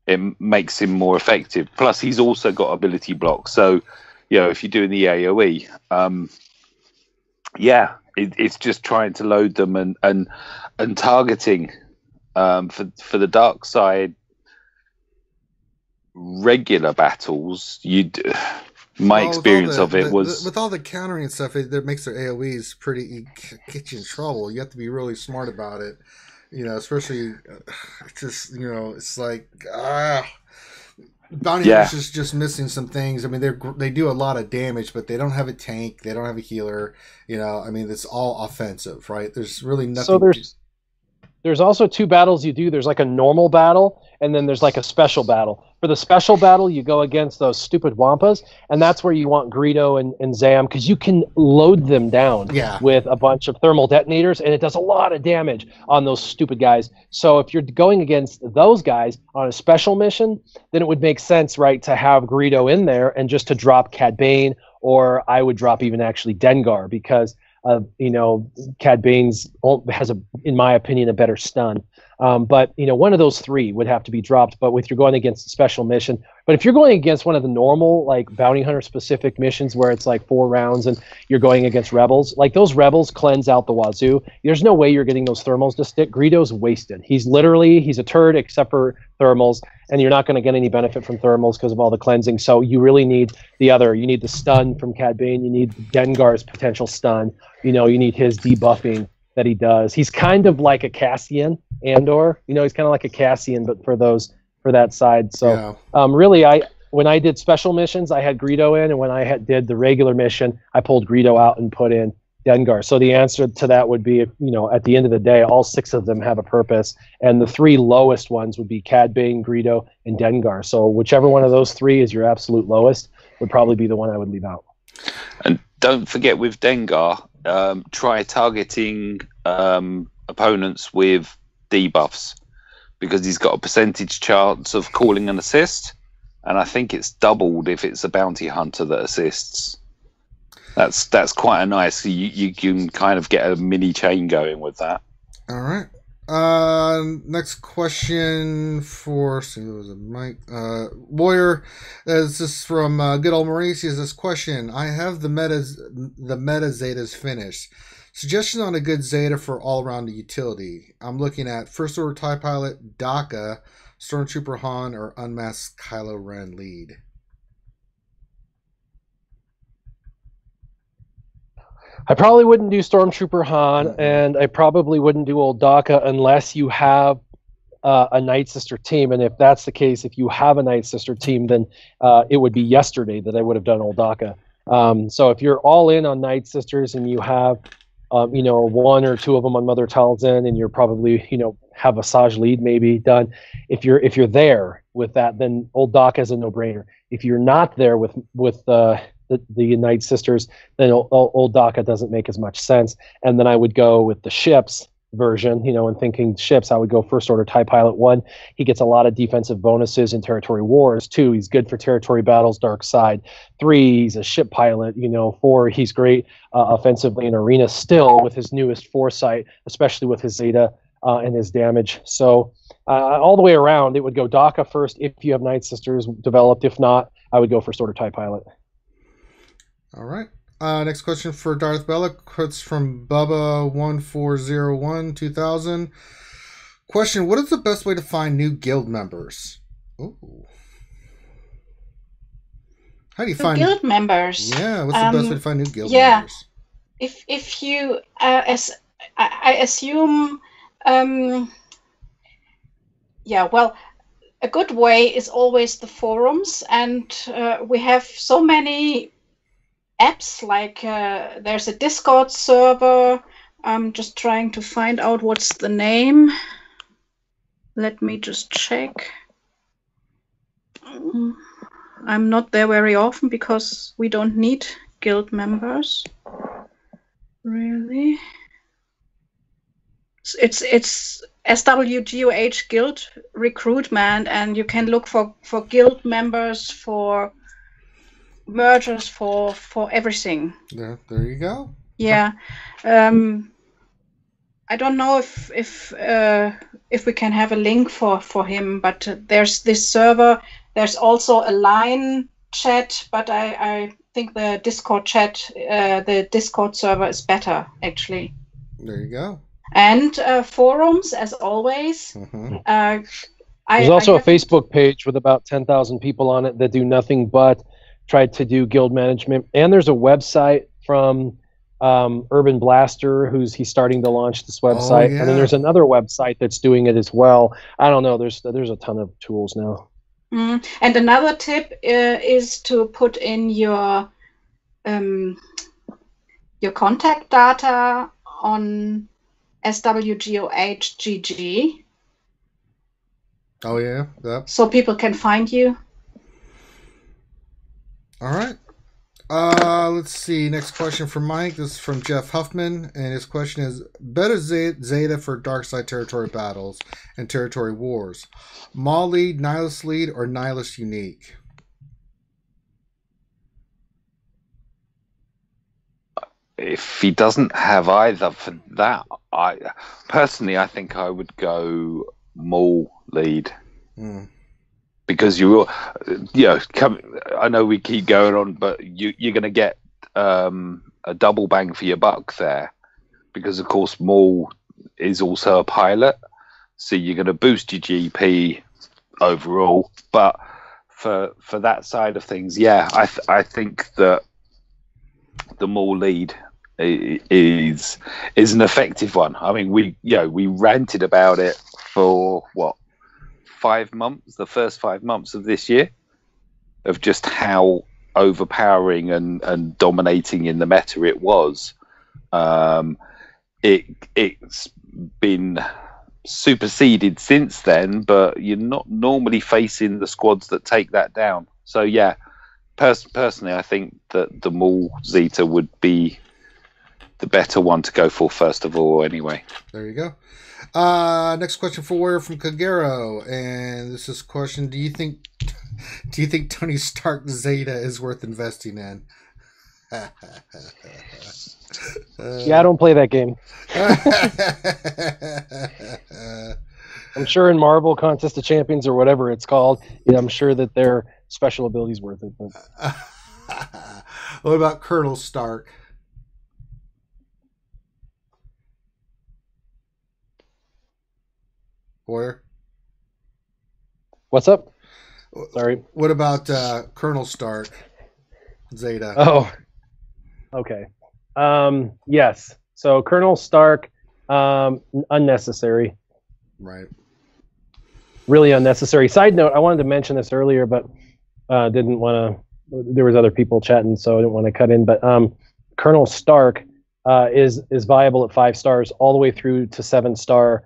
It makes him more effective. Plus, he's also got ability block. So, if you're doing the AoE, it's just trying to load them and targeting for the dark side. Regular battles, my experience of it was with all the countering and stuff. It makes their AOE's pretty get you in trouble. You have to be really smart about it, especially it's like Bounty Hunters is just missing some things. I mean, they do a lot of damage, but they don't have a tank. They don't have a healer. It's all offensive, right? There's really nothing. So there's also 2 battles you do. There's like a normal battle, and then there's like a special battle. For the special battle, you go against those stupid Wampas, and that's where you want Greedo and Zam, because you can load them down with a bunch of thermal detonators, and it does a lot of damage on those stupid guys. So if you're going against those guys on a special mission, then it would make sense, right, to have Greedo in there and just to drop Cad Bane, or I would drop even actually Dengar, because Cad Bane's has in my opinion, a better stun. But one of those 3 would have to be dropped. But if you're going against a special mission, but if you're going against one of the normal like bounty hunter specific missions where it's like 4 rounds and you're going against rebels, like those rebels cleanse out the wazoo. There's no way you're getting those thermals to stick. Greedo's wasted. He's a turd except for thermals, and you're not going to get any benefit from thermals because of all the cleansing. So you really need you need the stun from Cad Bane. You need Dengar's potential stun. You need his debuffing that he does. He's kind of like a Cassian, Andor. He's kind of like a Cassian, but for that side. So really, when I did special missions, I had Greedo in, and when I did the regular mission, I pulled Greedo out and put in Dengar. So the answer to that would be, at the end of the day, all 6 of them have a purpose, and the 3 lowest ones would be Cad Bane, Greedo, and Dengar. So whichever one of those 3 is your absolute lowest would probably be the one I would leave out. And don't forget with Dengar, try targeting opponents with debuffs, because he's got a percentage chance of calling an assist, and I think it's doubled if it's a bounty hunter that assists. That's quite a nice. You can kind of get a mini chain going with that. All right. Next question for Mike Boyer. This is from good old Maurice. He has this question. I have the meta Zetas finished. Suggestion on a good Zeta for all-around utility. I'm looking at First Order TIE Pilot, Daka, Stormtrooper Han, or Unmasked Kylo Ren lead. I probably wouldn't do Stormtrooper Han, and I probably wouldn't do old Daka unless you have a Nightsister team. And if that's the case, if you have a Nightsister team, then it would be yesterday that I would have done old Daka. So if you're all in on Nightsisters and you have 1 or 2 of them on Mother Talzin, and you're probably have a Saj lead maybe done. If you're there with that, then old Daka is a no-brainer. If you're not there with the Nightsisters, then old Daka doesn't make as much sense. And then I would go with the ships version, and thinking ships, I would go First Order TIE Pilot 1. He gets a lot of defensive bonuses in territory wars. 2, he's good for territory battles, dark side. 3, he's a ship pilot. 4, he's great offensively in arena still with his newest foresight, especially with his Zeta and his damage. So all the way around, it would go DACA first if you have Nightsisters developed. If not, I would go First Order TIE Pilot. All right. Next question for Darth Bella. It's from Bubba1401 2000. Question: what is the best way to find new guild members? Ooh. How do you find guild members? Yeah, what's the best way to find new guild members? If you as I assume well, a good way is always the forums, and we have so many apps, like there's a Discord server. I'm just trying to find out what's the name. Let me just check. I'm not there very often because we don't need guild members. Really? It's SWGOH guild recruitment, and you can look for guild members, for mergers, for everything. There you go. Yeah. I don't know if we can have a link for him, but there's this server. There's also a line chat, but I think the Discord chat, the Discord server is better, actually. There you go. And forums, as always. Mm-hmm. There's also a Facebook page with about 10,000 people on it that do nothing but try to do guild management. And there's a website from Urban Blaster, he's starting to launch this website. And then there's another website that's doing it as well. I don't know. There's a ton of tools now. And another tip is to put in your contact data on SWGOH GG. Oh yeah, yep. So people can find you. All right. Let's see. Next question from Mike. This is from Jeff Huffman, and his question is: better Zeta for dark side territory battles and territory wars? Maul lead, Nihilus lead, or Nihilus unique? If he doesn't have either for that, I think I would go Maul lead. Because I know we keep going on, but you're going to get a double bang for your buck there, because of course Maul is also a pilot, so you're going to boost your GP overall. But for that side of things, I think that the Maul lead is an effective one. I mean, we ranted about it for what? 5 months, the first 5 months of this year, of just how overpowering and dominating in the meta it was. It's been superseded since then, but you're not normally facing the squads that take that down. So yeah, personally, I think that the Maul Zeta would be the better one to go for first of all. Anyway, there you go. Next question for Warrior from Kagero, and this is a question: Do you think Tony Stark Zeta is worth investing in? Yeah, I don't play that game. I'm sure in Marvel Contest of Champions or whatever it's called, I'm sure that their special abilities worth it. But... What about Colonel Stark? Warrior? What's up? Sorry. What about Colonel Stark Zeta? Oh, okay. Yes. So Colonel Stark, unnecessary. Right. Really unnecessary. Side note, I wanted to mention this earlier, but didn't want to. There was other people chatting, so I didn't want to cut in. But Colonel Stark is viable at 5 stars all the way through to 7-star.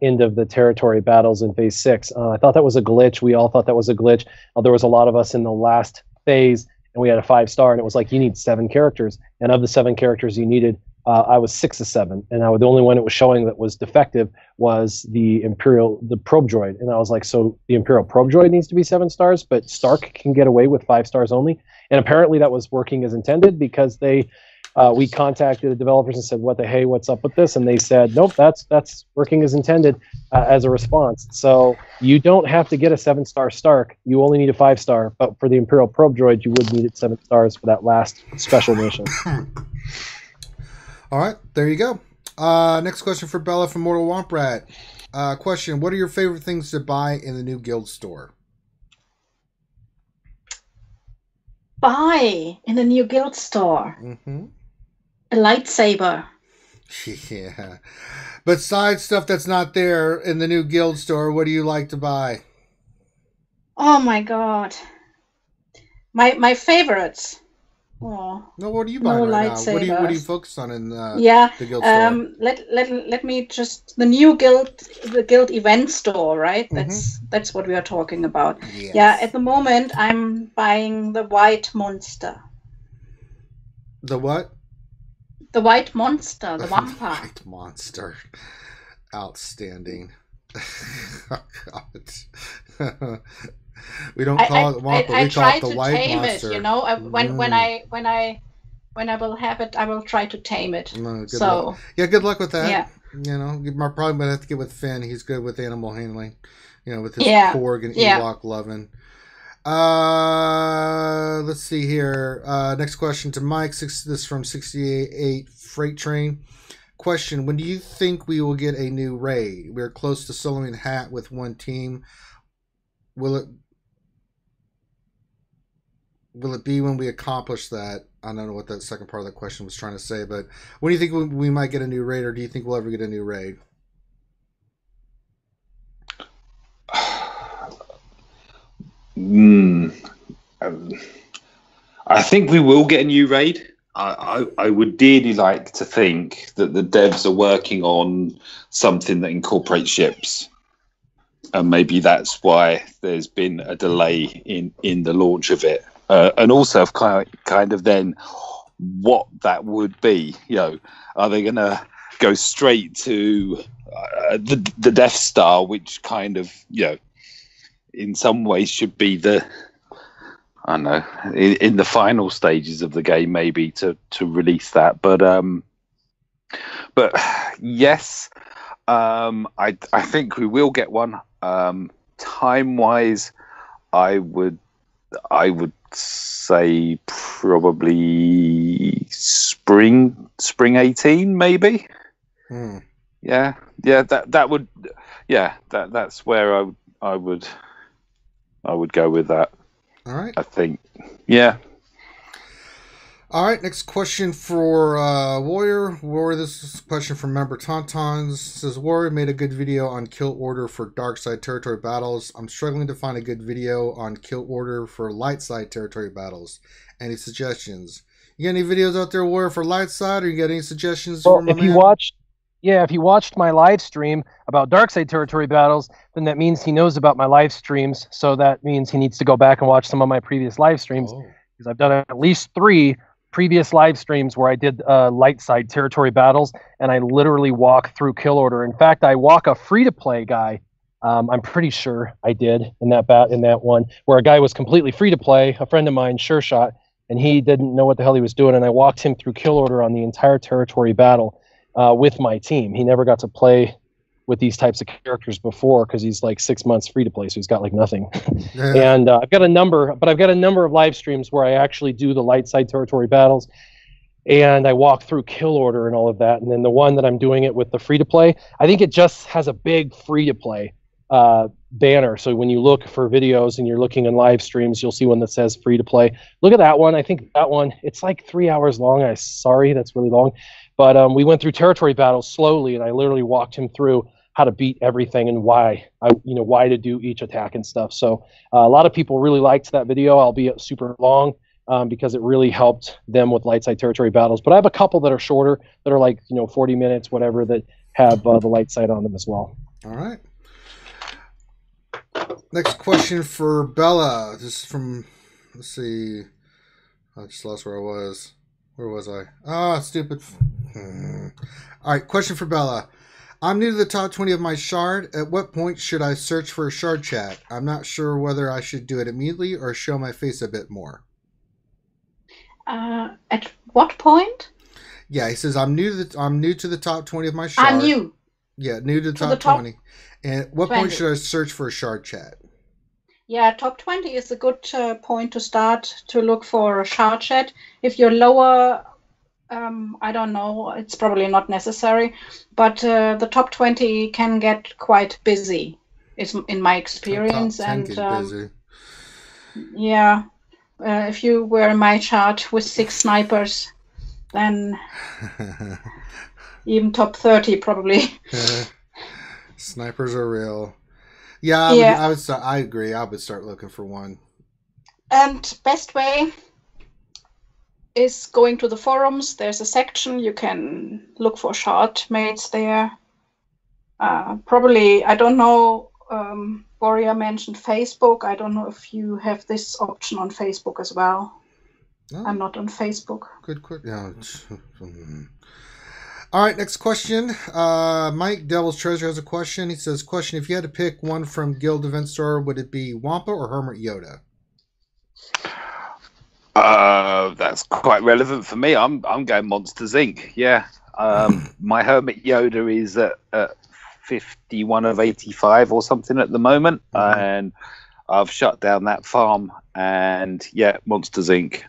End of the territory battles in phase 6. I thought that was a glitch. We all thought that was a glitch. There was a lot of us in the last phase and we had a 5-star, and it was like, you need 7 characters, and of the 7 characters you needed, I was 6 of 7, and the only one it was showing that was defective was the Imperial, the probe droid, and I was like, so the Imperial probe droid needs to be 7 stars, but Stark can get away with 5 stars only, and apparently that was working as intended, because we contacted the developers and said, what's up with this? And they said, nope, that's working as intended, as a response. So you don't have to get a 7-star Stark. You only need a 5-star. But for the Imperial probe droid, you would need it 7 stars for that last special mission. All right, there you go. Next question for Bella from Mortal Womp question: what are your favorite things to buy in the new guild store? Buy in the new guild store. Mm-hmm. A lightsaber. Yeah. Besides stuff that's not there in the new guild store, what do you like to buy? Oh my god. My favorites. Oh, no, what are you buying right now? What do you focus on in the guild store? Let me just the new guild event store, right? That's what we are talking about. Yes. Yeah, at the moment I'm buying the white monster. The what? The white monster, the Wampa. White monster. Outstanding. Oh, God. We don't call it Wampa. We call it the white monster. It, you know, when I will have it, I will try to tame it. Good luck. Yeah, good luck with that. Yeah. You know, you're probably gonna have to get with Finn. He's good with animal handling. You know, with his Porg and Ewok loving. Let's see here. Next question to Mike. This is from 68 Freight Train. Question: when do you think we will get a new raid? We're close to soloing Hat with one team. Will it be when we accomplish that? I don't know what that second part of the question was trying to say, but when do you think we might get a new raid, or do you think we'll ever get a new raid? I think we will get a new raid. I would dearly like to think that the devs are working on something that incorporates ships. And maybe that's why there's been a delay in the launch of it. And also kind of then what that would be. You know, are they going to go straight to the Death Star, which kind of, you know, in some ways should be the, I don't know, in the final stages of the game, maybe to release that. But yes, I think we will get one. Time wise, I would say probably spring 18, maybe. Yeah, that would, that's where I would go with that. All right. I think. Yeah. All right. Next question for Warrior. Warrior, this is a question from member Tauntauns. Says, Warrior made a good video on kill order for dark side territory battles. I'm struggling to find a good video on kill order for light side territory battles. Any suggestions? You got any videos out there, Warrior, for light side, or you got any suggestions? Well, if you watched my live stream about Darkseid territory battles, then that means he knows about my live streams. So that means he needs to go back and watch some of my previous live streams, because I've done at least 3 previous live streams where I did light side territory battles, and I literally walk through kill order. In fact, I walk a free-to-play guy. I'm pretty sure I did in that one where a guy was completely free-to-play, a friend of mine, Sure Shot, and he didn't know what the hell he was doing, and I walked him through kill order on the entire territory battle. With my team. He never got to play with these types of characters before because he's like 6 months free to play, so he's got like nothing. And I've got a number of live streams where I actually do the light side territory battles, and I walk through kill order and all of that. And then the one that I'm doing it with the free to play, I think it just has a big free to play banner. So when you look for videos and you're looking in live streams, you'll see one that says free to play. Look at that one. I think that one, it's like 3 hours long. Sorry, that's really long. But we went through territory battles slowly, and I literally walked him through how to beat everything and why to do each attack and stuff. So a lot of people really liked that video, albeit super long, because it really helped them with light side territory battles. But I have a couple that are shorter, that are like 40 minutes, whatever, that have the light side on them as well. All right. Next question for Bella. This is from, let's see, I just lost where I was. Where was I? Ah, stupid. All right, question for Bella. I'm new to the top 20 of my shard. At what point should I search for a shard chat? I'm not sure whether I should do it immediately or show my face a bit more. At what point? Yeah, he says I'm new to the top 20 of my shard. I'm new. Yeah, new to the top 20. And at what 20. point should I search for a shard chat? Yeah, top 20 is a good point to start to look for a shard chat. If you're lower, I don't know, it's probably not necessary. But the top 20 can get quite busy, is in my experience. Top 10 and get busy. Yeah, if you were in my chart with 6 snipers, then even top 30 probably. Snipers are real. Yeah, I agree. I would start looking for one. And best way is going to the forums. There's a section you can look for shard mates there. Probably, I don't know. Warrior mentioned Facebook. I don't know if you have this option on Facebook as well. Oh, I'm not on Facebook. Good. Yeah. All right, next question. Mike Devil's Treasure has a question. He says, question, if you had to pick one from Guild Event Store, would it be Wampa or Hermit Yoda? That's quite relevant for me. I'm going Monsters Inc. Yeah. My Hermit Yoda is at 51 of 85 or something at the moment. And I've shut down that farm. And yeah, Monsters Inc.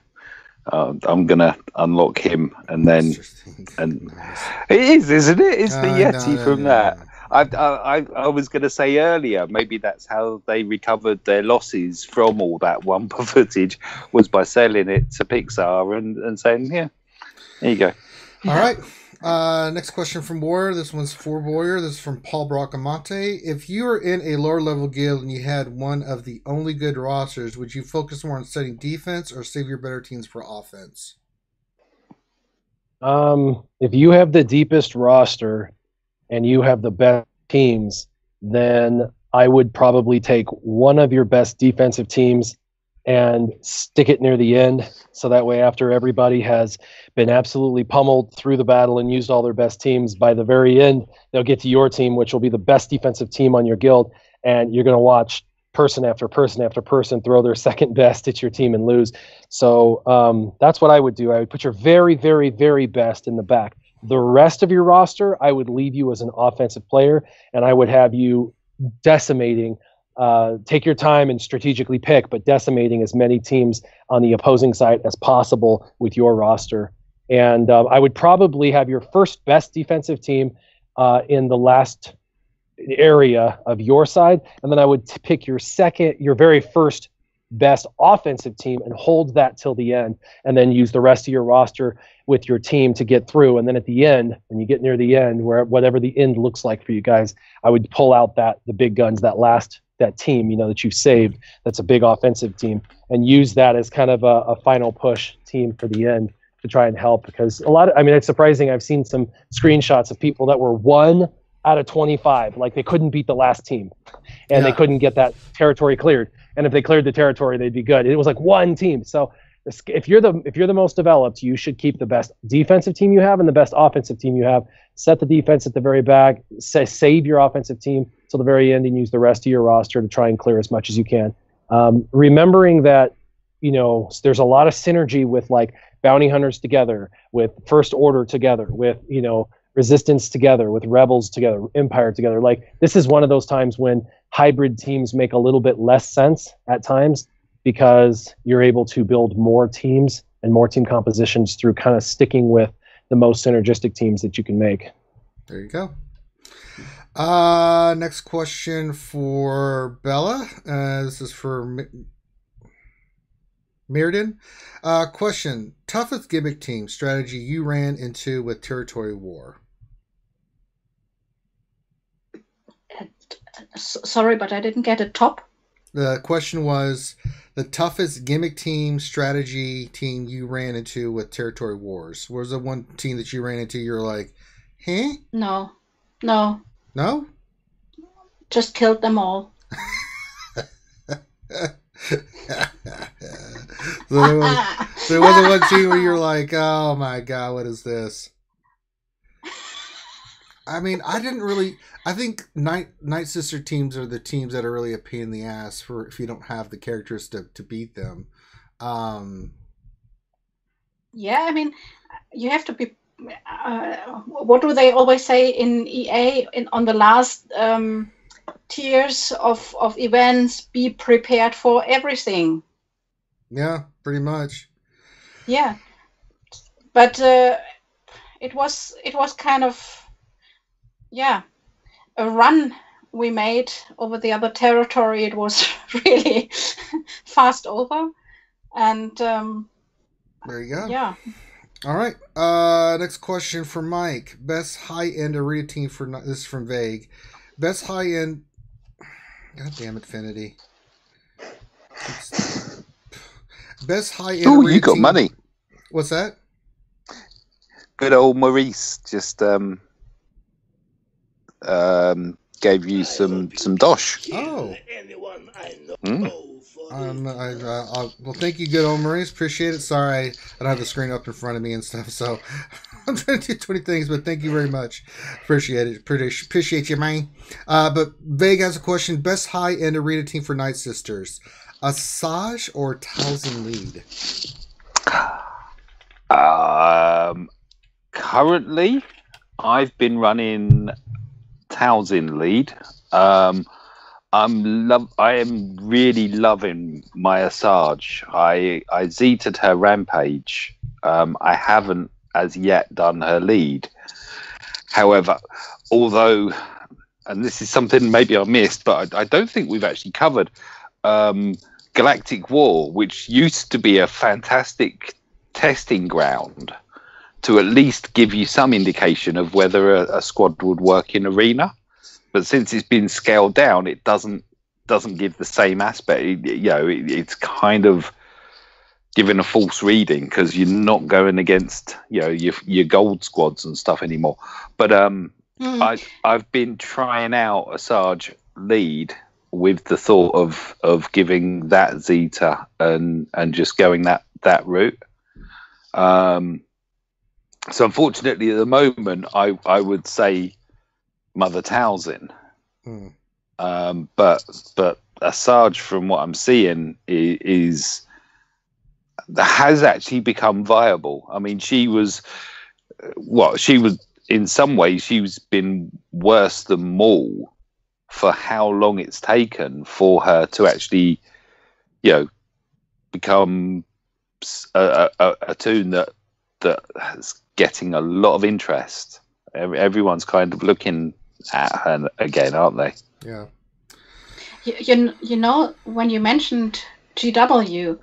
I'm gonna unlock him, and then it is, isn't it? It's the Yeti from that. I was gonna say earlier, maybe that's how they recovered their losses from all that Wampa footage, was by selling it to Pixar and saying, yeah, there you go. All right. Next question from Warrior. This one's for Warrior. This is from Paul Bracamonte. If you were in a lower level guild and you had one of the only good rosters, would you focus more on setting defense or save your better teams for offense? If you have the deepest roster and you have the best teams, then I would probably take one of your best defensive teams and stick it near the end. So that way, after everybody has been absolutely pummeled through the battle and used all their best teams, by the very end, they'll get to your team, which will be the best defensive team on your guild. And you're going to watch person after person after person throw their second best at your team and lose. So that's what I would do. I would put your very, very, very best in the back. The rest of your roster, I would leave you as an offensive player, and I would have you decimating. Take your time and strategically pick, but decimating as many teams on the opposing side as possible with your roster. And I would probably have your first best defensive team in the last area of your side, and then I would pick your very first best offensive team and hold that till the end, and then use the rest of your roster with your team to get through. And then at the end, when you get near the end, where whatever the end looks like for you guys, I would pull out the big guns, that team, that you've saved, that's a big offensive team, and use that as kind of a final push team for the end to try and help. Because it's surprising. I've seen some screenshots of people that were 1 out of 25, like they couldn't beat the last team, and they couldn't get that territory cleared. And if they cleared the territory, they'd be good. It was like one team. So if you're the most developed, you should keep the best defensive team you have and the best offensive team you have. Set the defense at the very back. Save your offensive team till the very end, and use the rest of your roster to try and clear as much as you can. Remembering that there's a lot of synergy with like bounty hunters together, with First Order together, with Resistance together, with Rebels together, Empire together. Like, this is one of those times when hybrid teams make a little bit less sense at times, because you're able to build more teams and more team compositions through kind of sticking with the most synergistic teams that you can make. There you go. Next question for Bella. This is for Mirrodin. Question: toughest gimmick team strategy you ran into with Territory War? Sorry, but I didn't get a top. The question was the toughest gimmick team strategy team you ran into with Territory Wars. Was the one team that you ran into you're like, huh? No. No? Just killed them all. But it wasn't one team where you're like, oh my god, what is this? I mean, I think Nightsister teams are the teams that are really a pain in the ass for if you don't have the characters to beat them. Yeah, I mean, you have to be. What do they always say in EA? On the last tiers of events, be prepared for everything. Yeah, pretty much. Yeah, but it was kind of a run we made over the other territory. It was really fast over, and there you go. Yeah. All right. Next question for Mike. Best high-end arena team for this is from Vague. Best high-end. God damn it, Finity. Best high-end. Oh, you got team. Money. What's that? Good old Maurice just gave you some dosh. Oh. Well, thank you, good old Maurice. Appreciate it. Sorry, I don't have the screen up in front of me and stuff, so I'm trying to do 20 things, but thank you very much. Appreciate it. Appreciate you, man. But Vague has a question. Best high-end arena team for Nightsisters. Asajj or Talzin lead? Currently, I've been running Talzin lead. I am really loving my Asajj. I Zeta'd her rampage. I haven't as yet done her lead. However, although, and this is something maybe I missed, but I don't think we've actually covered Galactic War, which used to be a fantastic testing ground to at least give you some indication of whether a squad would work in arena. But since it's been scaled down, it doesn't give the same aspect. It's kind of giving a false reading because you're not going against your gold squads and stuff anymore. But I've been trying out Asajj lead with the thought of giving that Zeta and just going that route. So unfortunately, at the moment, I would say Mother Talzin. But Asajj, from what I'm seeing, has actually become viable. I mean, she was in some ways she's been worse than Maul for how long it's taken for her to actually, become a tune that is getting a lot of interest. Everyone's kind of looking at her again, aren't they? Yeah. You know, when you mentioned GW,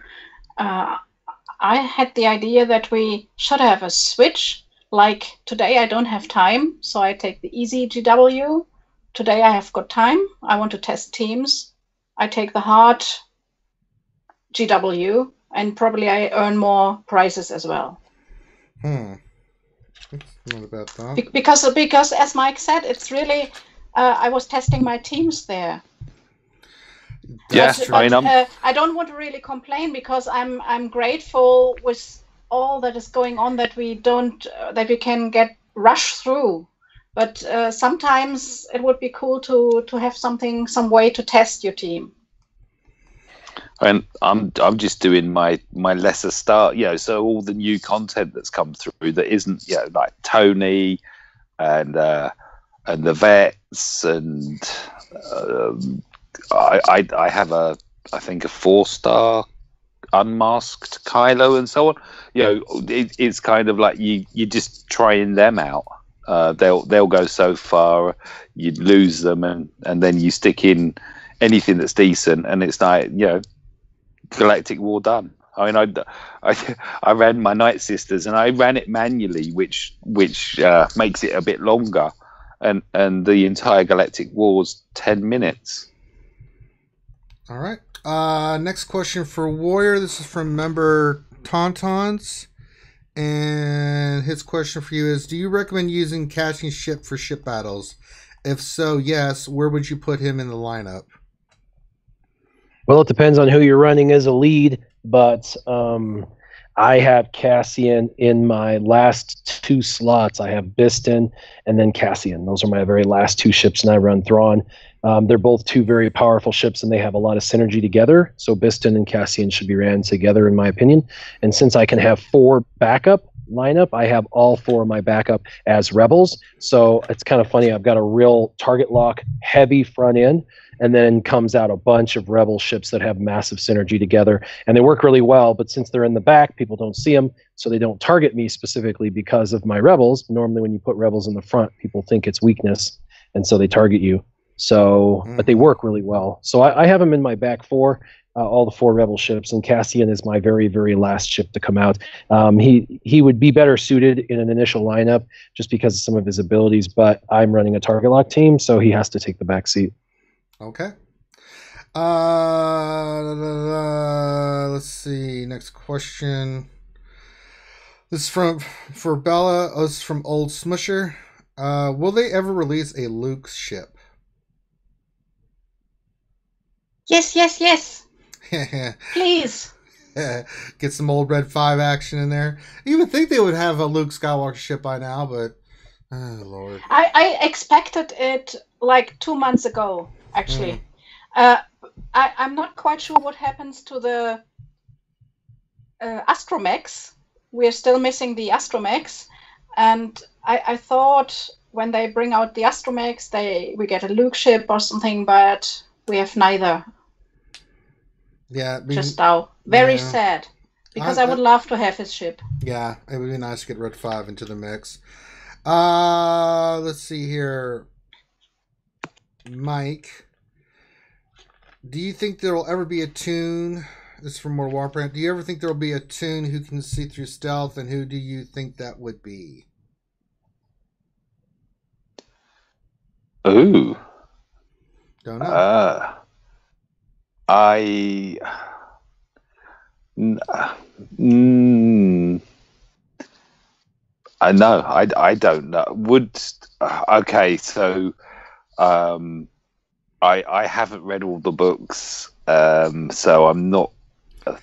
I had the idea that we should have a switch. Like today, I don't have time, so I take the easy GW. Today, I have got time. I want to test teams. I take the hard GW, and probably I earn more prizes as well. Not a bad thought. Because as Mike said, it's really I was testing my teams there. Yeah, I don't want to really complain because I'm grateful with all that is going on that we can get rushed through. But sometimes it would be cool to have some way to test your team. And I'm just doing my lesser start, so all the new content that's come through that isn't, like Tony and the vets, and I have I think a 4-star unmasked Kylo and so on. It's kind of like you're just trying them out. They'll go so far, you lose them, and then you stick in anything that's decent, and it's like Galactic War done. I mean, I ran my Nightsisters and I ran it manually, which makes it a bit longer, and the entire Galactic War's 10 minutes. All right. Next question for Warrior. This is from member Tauntauns, and his question for you is: do you recommend using Cassian's ship for ship battles? If so, yes. Where would you put him in the lineup? Well, it depends on who you're running as a lead, but I have Cassian in my last 2 slots. I have Biston and then Cassian. Those are my very last 2 ships, and I run Thrawn. They're both 2 very powerful ships, and they have a lot of synergy together. So Biston and Cassian should be ran together, in my opinion. And since I can have 4 backup lineup, I have all 4 of my backup as rebels. So it's kind of funny. I've got a real target lock heavy front end, and then comes out a bunch of rebel ships that have massive synergy together, and they work really well. But since they're in the back, people don't see them, so they don't target me specifically because of my rebels. Normally when you put rebels in the front, people think it's weakness, and so they target you. So, but they work really well. So I have them in my back 4, all the 4 rebel ships, and Cassian is my very, very last ship to come out. He would be better suited in an initial lineup just because of some of his abilities, but I'm running a target lock team, so he has to take the back seat. Okay. Let's see. Next question. This is for Bella. Oh, this is from Old Smusher. Will they ever release a Luke ship? Yes, yes, yes. Please. Get some old Red 5 action in there. You would think they would have a Luke Skywalker ship by now, but oh Lord. I expected it like 2 months ago, actually. I'm not quite sure what happens to the Astromechs. We're still missing the Astromechs, and I thought when they bring out the Astromechs, we get a Luke ship or something, but we have neither. Yeah, just now. Very sad, because I would love to have his ship. Yeah, it would be nice to get Red 5 into the mix. Let's see here. Mike, do you think there will ever be a tune? This is from more Wampa. Do you ever think there will be a tune who can see through stealth, and who do you think that would be? Ooh. Don't know. I know. I don't know. Okay, so I haven't read all the books, so I'm not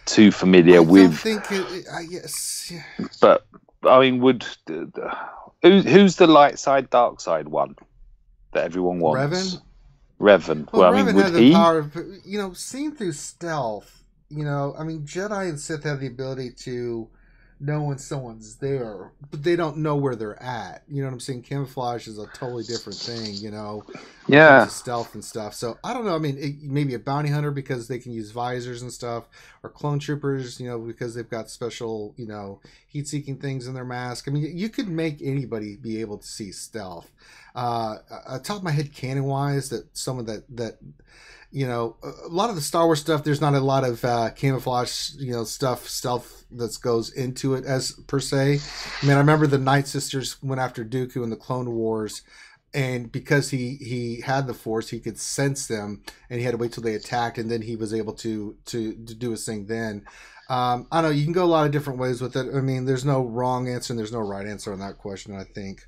too familiar with. Yes. Yeah. But I mean, who's the light side, dark side one that everyone wants? Revan. Well, I mean, Revan would had he? the power of, seeing through stealth. I mean, Jedi and Sith have the ability to know when someone's there, but they don't know where they're at. You know what I'm saying? Camouflage is a totally different thing, Yeah. Stealth and stuff. So I don't know. I mean, maybe a bounty hunter because they can use visors and stuff, or clone troopers, because they've got special, heat-seeking things in their mask. I mean, you could make anybody be able to see stealth. Top of my head, canon-wise, that someone that a lot of the Star Wars stuff, there's not a lot of camouflage, stealth that goes into it as per se. I mean, I remember the Nightsisters went after Dooku in the Clone Wars, and because he had the Force, he could sense them, and he had to wait till they attacked, and then he was able to do his thing then. I don't know, you can go a lot of different ways with it. I mean, there's no wrong answer and there's no right answer on that question, I think.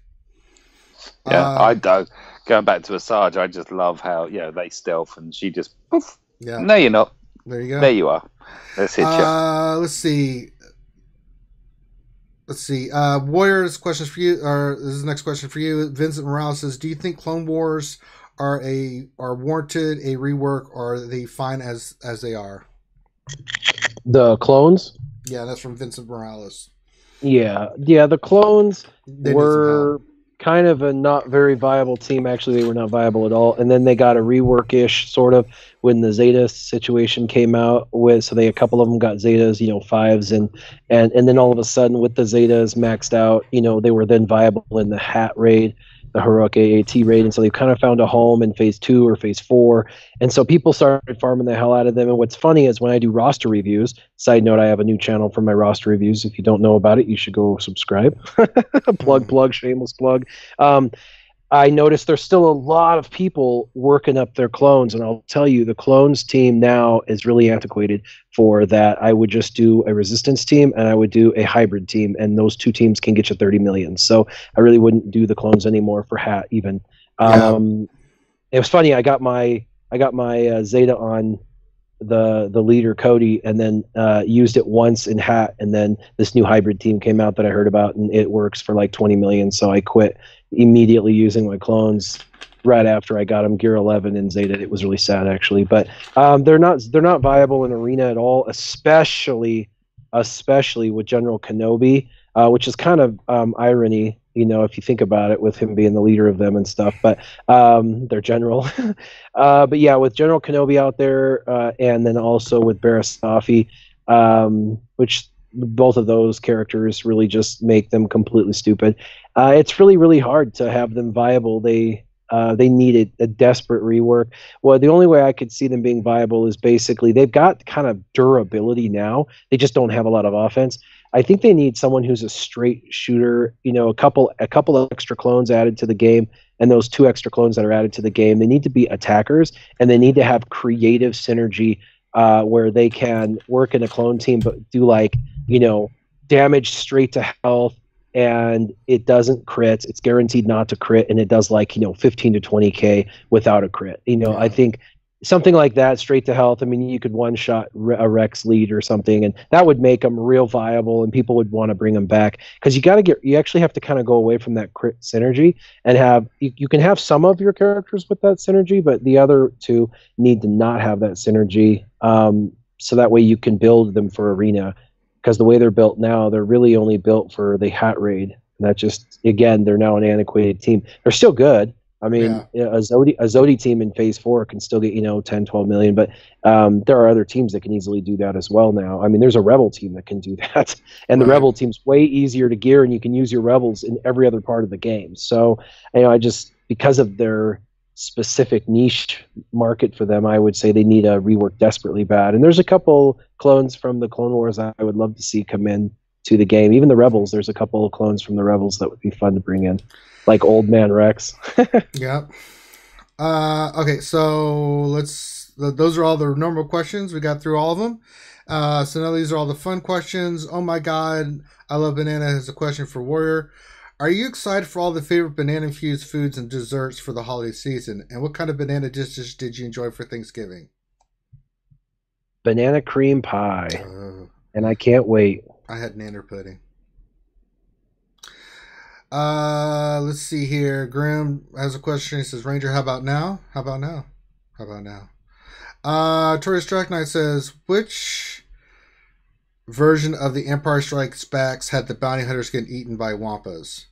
Yeah, I don't. Going back to Asajj, I just love how they stealth and she just poof. Yeah. No, you're not. There you go. There you are. Let's hit you. Let's see. Warriors, questions for you. Or this is the next question for you. Vincent Morales says, "Do you think Clone Wars are warranted a rework, or are they fine as they are?" The clones. Yeah, that's from Vincent Morales. Yeah. The clones were kind of a not very viable team. Actually, they were not viable at all. And then they got a rework-ish sort of when the Zeta situation came out with. So a couple of them got Zetas, 5s, and then all of a sudden with the Zetas maxed out, they were then viable in the Hat raid, the heroic AAT raid, and so they kind of found a home in phase 2 or phase 4, and so people started farming the hell out of them. And what's funny is when I do roster reviews, side note, I have a new channel for my roster reviews. If you don't know about it, you should go subscribe. plug, shameless plug. I noticed there's still a lot of people working up their clones, and I'll tell you, the clones team now is really antiquated for that. I would just do a resistance team and I would do a hybrid team, and those 2 teams can get you 30 million. So I really wouldn't do the clones anymore for Hat even. It was funny. I got my Zeta on the leader Cody, and then used it once in Hat, and then this new hybrid team came out that I heard about, and it works for like 20 million. So I quit immediately using my clones right after I got them Gear 11 in Zeta. It was really sad actually, but they're not viable in Arena at all, especially with General Kenobi, which is kind of irony, if you think about it, with him being the leader of them and stuff. But their general. But yeah, with General Kenobi out there, and then also with Barastafi, which both of those characters really just make them completely stupid. It's really, really hard to have them viable. They needed a desperate rework. Well, the only way I could see them being viable is basically they've got kind of durability now. They just don't have a lot of offense. I think they need someone who's a straight shooter. A couple of extra clones added to the game, and those 2 extra clones that are added to the game, they need to be attackers, and they need to have creative synergy where they can work in a clone team, but do damage straight to health. And it doesn't crit. It's guaranteed not to crit, and it does 15 to 20k without a crit. I think something like that, straight to health. I mean, you could one shot a Rex lead or something, and that would make them real viable, and people would want to bring them back, because you actually have to kind of go away from that crit synergy and have you can have some of your characters with that synergy, but the other 2 need to not have that synergy, so that way you can build them for Arena. Because the way they're built now, they're really only built for the Hat Raid. And that just, again, they're now an antiquated team. They're still good. I mean, a Zodi team in Phase 4 can still get, 10, 12 million. But there are other teams that can easily do that as well now. I mean, there's a Rebel team that can do that. And the Rebel team's way easier to gear, and you can use your Rebels in every other part of the game. So, because of their specific niche market for them, I would say they need a rework desperately bad. And there's a couple clones from the Clone Wars I would love to see come in to the game. Even the Rebels, there's a couple of clones from the Rebels that would be fun to bring in, like Old Man Rex. Yep. Okay, so those are all the normal questions. We got through all of them. So now these are all the fun questions. Oh my God, I Love Banana has a question for Warrior. Are you excited for all the favorite banana-infused foods and desserts for the holiday season? And what kind of banana dishes did you enjoy for Thanksgiving? Banana cream pie. And I can't wait. I had nanner pudding. Let's see here. Graham has a question. He says, Ranger, how about now? How about now? How about now? Tori Strike Knight says, which version of the Empire Strikes Back had the bounty hunters get eaten by Wampas?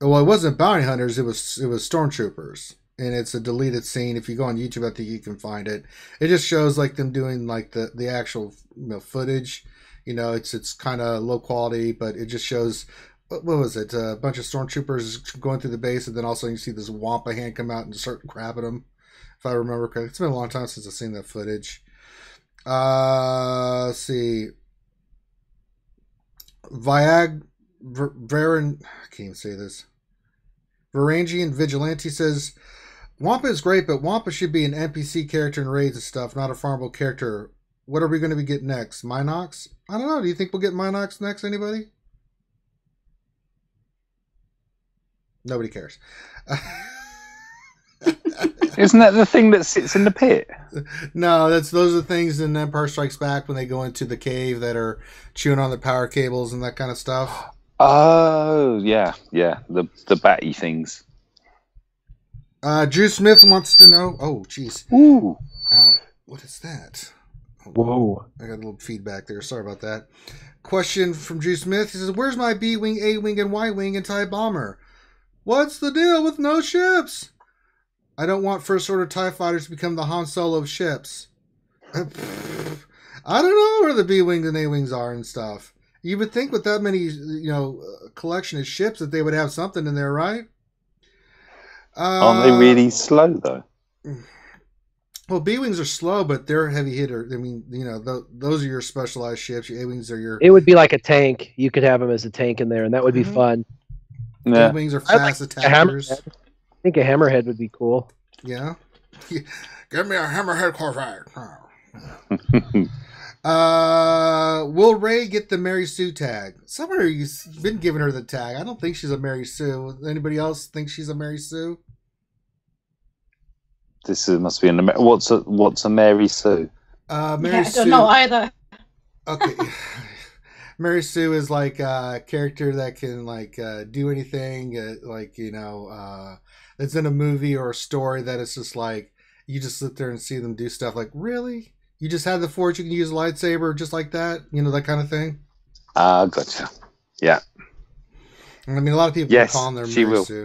Well, it wasn't bounty hunters, it was stormtroopers. And it's a deleted scene. If you go on YouTube, I think you can find it. It just shows them doing the actual footage. It's kind of low quality, but it just shows, what was it? A bunch of stormtroopers going through the base, and then also you see this Wampa hand come out and start grabbing them. If I remember correctly, it's been a long time since I've seen that footage. Let's see. Varan, I can't even say this. Varangian Vigilante says, Wampa is great, but Wampa should be an NPC character in raids and stuff, not a farmable character. What are we going to be getting next? Minox? I don't know. Do you think we'll get Minox next? Anybody? Nobody cares. Isn't that the thing that sits in the pit? No, those are the things in Empire Strikes Back when they go into the cave that are chewing on the power cables and that kind of stuff. Oh, yeah. The batty things. Drew Smith wants to know. Oh, jeez. Ooh. What is that? Whoa. I got a little feedback there. Sorry about that. Question from Drew Smith. He says, where's my B-Wing, A-Wing, and Y-Wing and TIE Bomber? What's the deal with no ships? I don't want First Order TIE Fighters to become the Han Solo of ships. I don't know where the B-Wings and A-Wings are and stuff. You would think with that many, collection of ships that they would have something in there, right? Aren't they really slow, though? Well, B-Wings are slow, but they're heavy hitter. I mean, those are your specialized ships. Your A-Wings are your... It would be like a tank. You could have them as a tank in there, and that would be fun. Yeah. A-Wings are fast attackers. I think a Hammerhead would be cool. Yeah. Give me a Hammerhead Corvette. Will Ray get the Mary Sue tag? Somebody's been giving her the tag. I don't think she's a Mary Sue. Anybody else think she's a Mary Sue? This must be what's a Mary Sue? Mary I don't know either. Okay. Mary Sue is like a character that can like do anything, that's in a movie or a story that it's just like you just sit there and see them do stuff. Like, really? You just have the Force, you can use a lightsaber just like that? That kind of thing? Gotcha. Yeah. I mean, a lot of people call them their Mary Sue.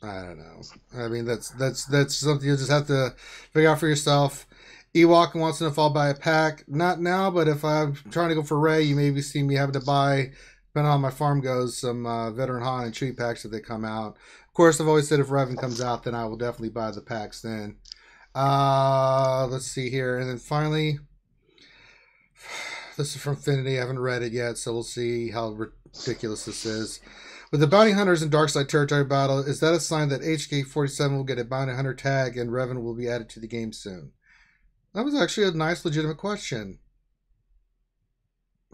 I don't know. I mean, that's something you just have to figure out for yourself. Ewok wants to know if I'll buy a pack. Not now, but if I'm trying to go for Rey, you maybe see me having to buy, depending on how my farm goes, some Veteran Han and Chewie packs if they come out. Of course, I've always said if Revan comes out, then I will definitely buy the packs then. Let's see here. And then finally, this is from Finity. I haven't read it yet, so we'll see how ridiculous this is. With the bounty hunters in Darkside territory battle, is that a sign that HK-47 will get a bounty hunter tag and Revan will be added to the game soon? That was actually a nice, legitimate question.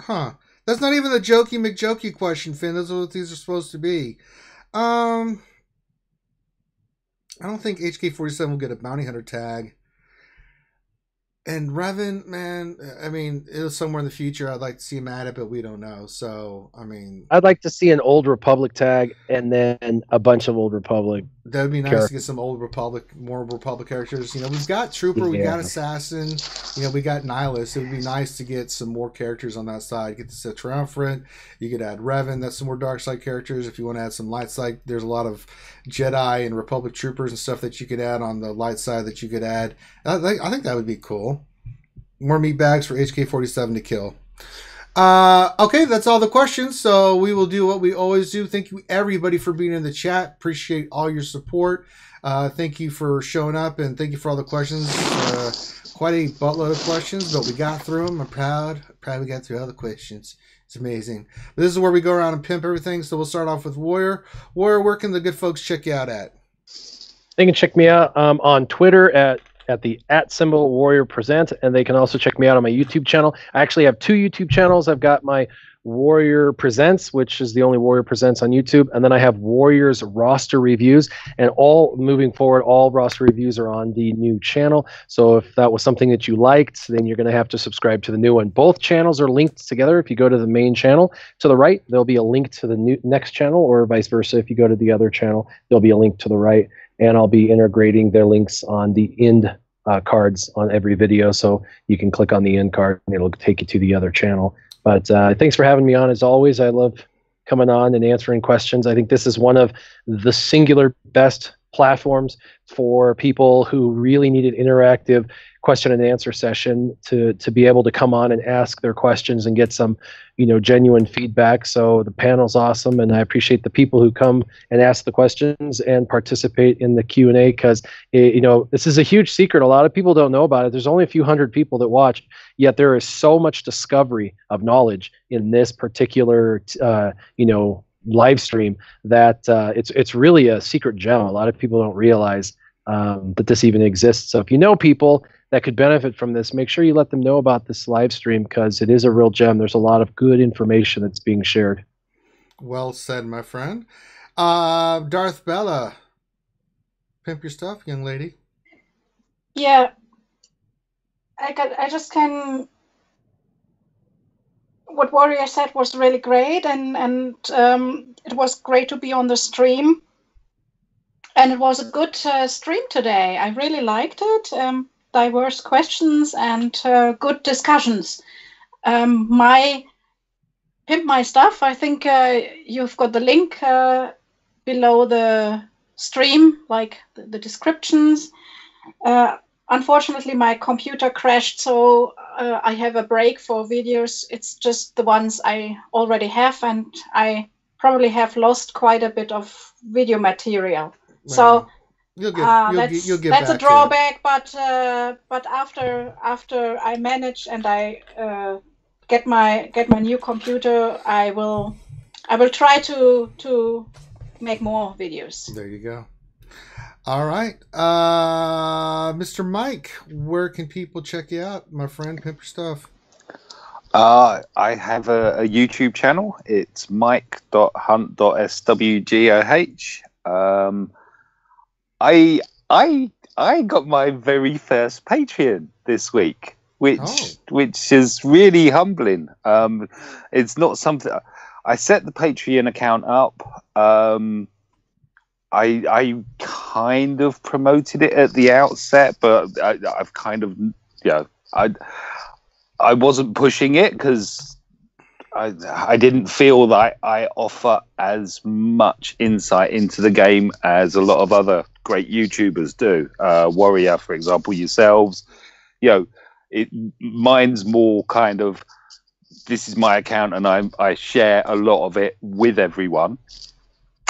Huh. That's not even a jokey McJokey question, Finn. Those are what these are supposed to be. I don't think HK-47 will get a bounty hunter tag. And Revan, man, I mean, it was somewhere in the future. I'd like to see him at it, but we don't know. So, I mean, I'd like to see an Old Republic tag and then a bunch of Old Republic. That would be nice to get some Old Republic, more Republic characters. We've got Trooper, we got Assassin, we got Nihilus. It would be nice to get some more characters on that side. Get the Sith Triumvirate. You could add Revan. That's some more dark side characters. If you want to add some light side, there's a lot of Jedi and Republic troopers and stuff that you could add on the light side that you could add. I think that would be cool. More meat bags for HK-47 to kill. Okay, that's all the questions. So we will do what we always do. Thank you, everybody, for being in the chat. Appreciate all your support. Thank you for showing up, and thank you for all the questions. Quite a buttload of questions, but we got through them. I'm proud we got through all the questions. It's amazing. But this is where we go around and pimp everything. So we'll start off with Warrior. Warrior, where can the good folks check you out at? They can check me out on Twitter at the @ Warrior Present, and they can also check me out on my YouTube channel. I actually have 2 YouTube channels. I've got my Warrior Presents, which is the only Warrior Presents on YouTube, and then I have Warriors roster reviews, and moving forward, all roster reviews are on the new channel. So if that was something that you liked, then you're going to have to subscribe to the new one. Both channels are linked together. If you go to the main channel to the right, there'll be a link to the next channel, or vice versa. If you go to the other channel, there'll be a link to the right. And I'll be integrating their links on the end cards on every video, so you can click on the end card and it'll take you to the other channel. But thanks for having me on as always. I love coming on and answering questions. I think this is one of the singular best platforms for people who really need an interactive question and answer session to be able to come on and ask their questions and get some genuine feedback. So the panel's awesome, and I appreciate the people who come and ask the questions and participate in the Q&A, because this is a huge secret. A lot of people don't know about it. There's only a few hundred people that watch, yet there is so much discovery of knowledge in this particular live stream that it's really a secret gem. A lot of people don't realize that this even exists. So if you know people that could benefit from this, make sure you let them know about this live stream, because it is a real gem. There's a lot of good information that's being shared. Well said, my friend. Darth Bella, pimp your stuff, young lady. Yeah, I just can. What Warrior said was really great, and it was great to be on the stream. And it was a good stream today. I really liked it. Diverse questions and good discussions. Pimp my stuff. I think you've got the link below the stream, like the descriptions. Unfortunately, my computer crashed, so I have a break for videos. It's just the ones I already have, and I probably have lost quite a bit of video material. So that's a drawback. But after I manage and I get my new computer, I will try to make more videos. There you go. All right, Mr. Mike, where can people check you out, my friend? Pimp your stuff. I have a YouTube channel. It's mike.hunt.swgoh. I got my very first Patreon this week, which is really humbling. It's not something I set the Patreon account up. I kind of promoted it at the outset, but I've kind of, I wasn't pushing it because I didn't feel that I offer as much insight into the game as a lot of other great YouTubers do. Warrior, for example, yourselves. Mine's more kind of, this is my account and I share a lot of it with everyone,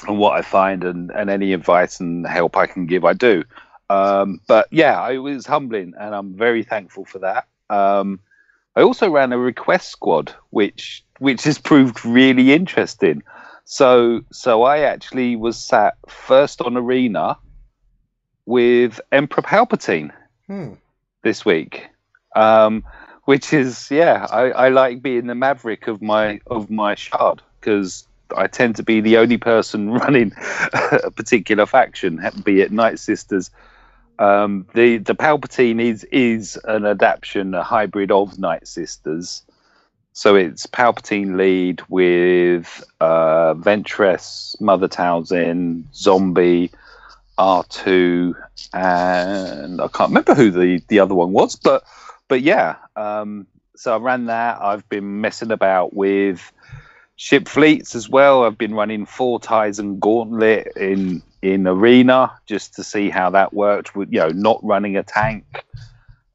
and what I find and any advice and help I can give, I do. But yeah, it was humbling and I'm very thankful for that. I also ran a request squad, which has proved really interesting. So I actually was sat first on Arena with Emperor Palpatine this week, which is, I like being the maverick of my shard, because I tend to be the only person running a particular faction, be it Nightsisters. The Palpatine is an adaptation, a hybrid of Nightsisters. So it's Palpatine lead with Ventress, Mother Talzin, Zombie, R2, and I can't remember who the other one was, but yeah. So I ran that. I've been messing about with ship fleets as well. I've been running 4 ties and Gauntlet in Arena just to see how that worked with, not running a tank.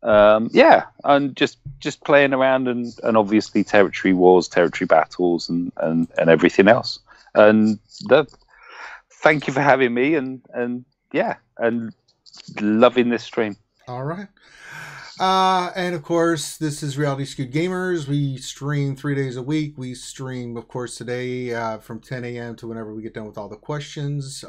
And just playing around and obviously territory wars, territory battles and everything else. And thank you for having me and loving this stream. All right. And of course, this is Reality Skewed Gamers. We stream 3 days a week. We stream, of course, today from 10 a.m. to whenever we get done with all the questions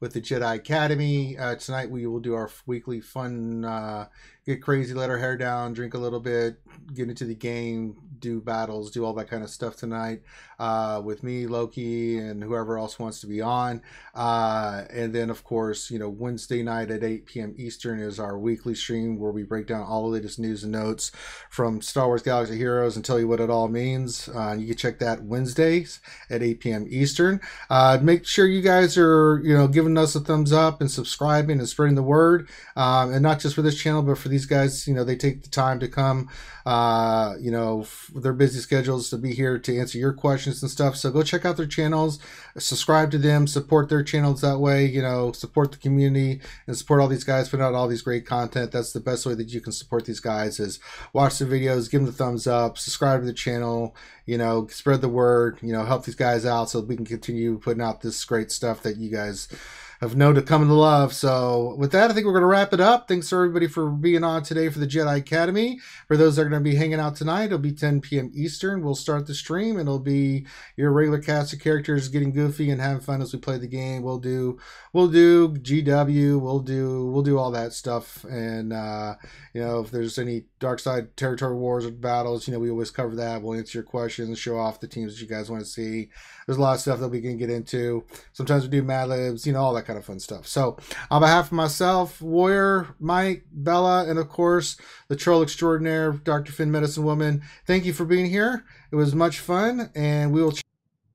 with the Jedi Academy. Tonight we will do our weekly fun, get crazy, let our hair down, drink a little bit, get into the game, do battles, do all that kind of stuff tonight with me, Loki, and whoever else wants to be on. And then, of course, Wednesday night at 8 p.m. Eastern is our weekly stream where we break down all the latest news and notes from Star Wars Galaxy Heroes and tell you what it all means. You can check that Wednesdays at 8 p.m. Eastern. Make sure you guys are, giving us a thumbs up and subscribing and spreading the word. And not just for this channel, but for these guys, they take the time to come, their busy schedules to be here to answer your questions and stuff. So go check out their channels, subscribe to them, support their channels that way, support the community and support all these guys, put out all these great content. That's the best way that you can support these guys, is watch the videos, give them the thumbs up, subscribe to the channel, spread the word, help these guys out so we can continue putting out this great stuff that you guys have known to come to love. So with that, I think we're going to wrap it up. Thanks to everybody for being on today for the Jedi Academy. For those that are going to be hanging out tonight, it'll be 10 p.m. Eastern. We'll start the stream and it'll be your regular cast of characters getting goofy and having fun as we play the game. We'll do GW, we'll do all that stuff. And if there's any dark side territory wars or battles, we always cover that. We'll answer your questions, show off the teams that you guys want to see. There's a lot of stuff that we can get into. Sometimes we do Mad Libs, all that kind of fun stuff. So on behalf of myself, Warrior, Mike, Bella, and of course the troll extraordinaire, Dr. Finn Medicine Woman, thank you for being here. It was much fun, and we will check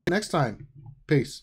you next time. Peace.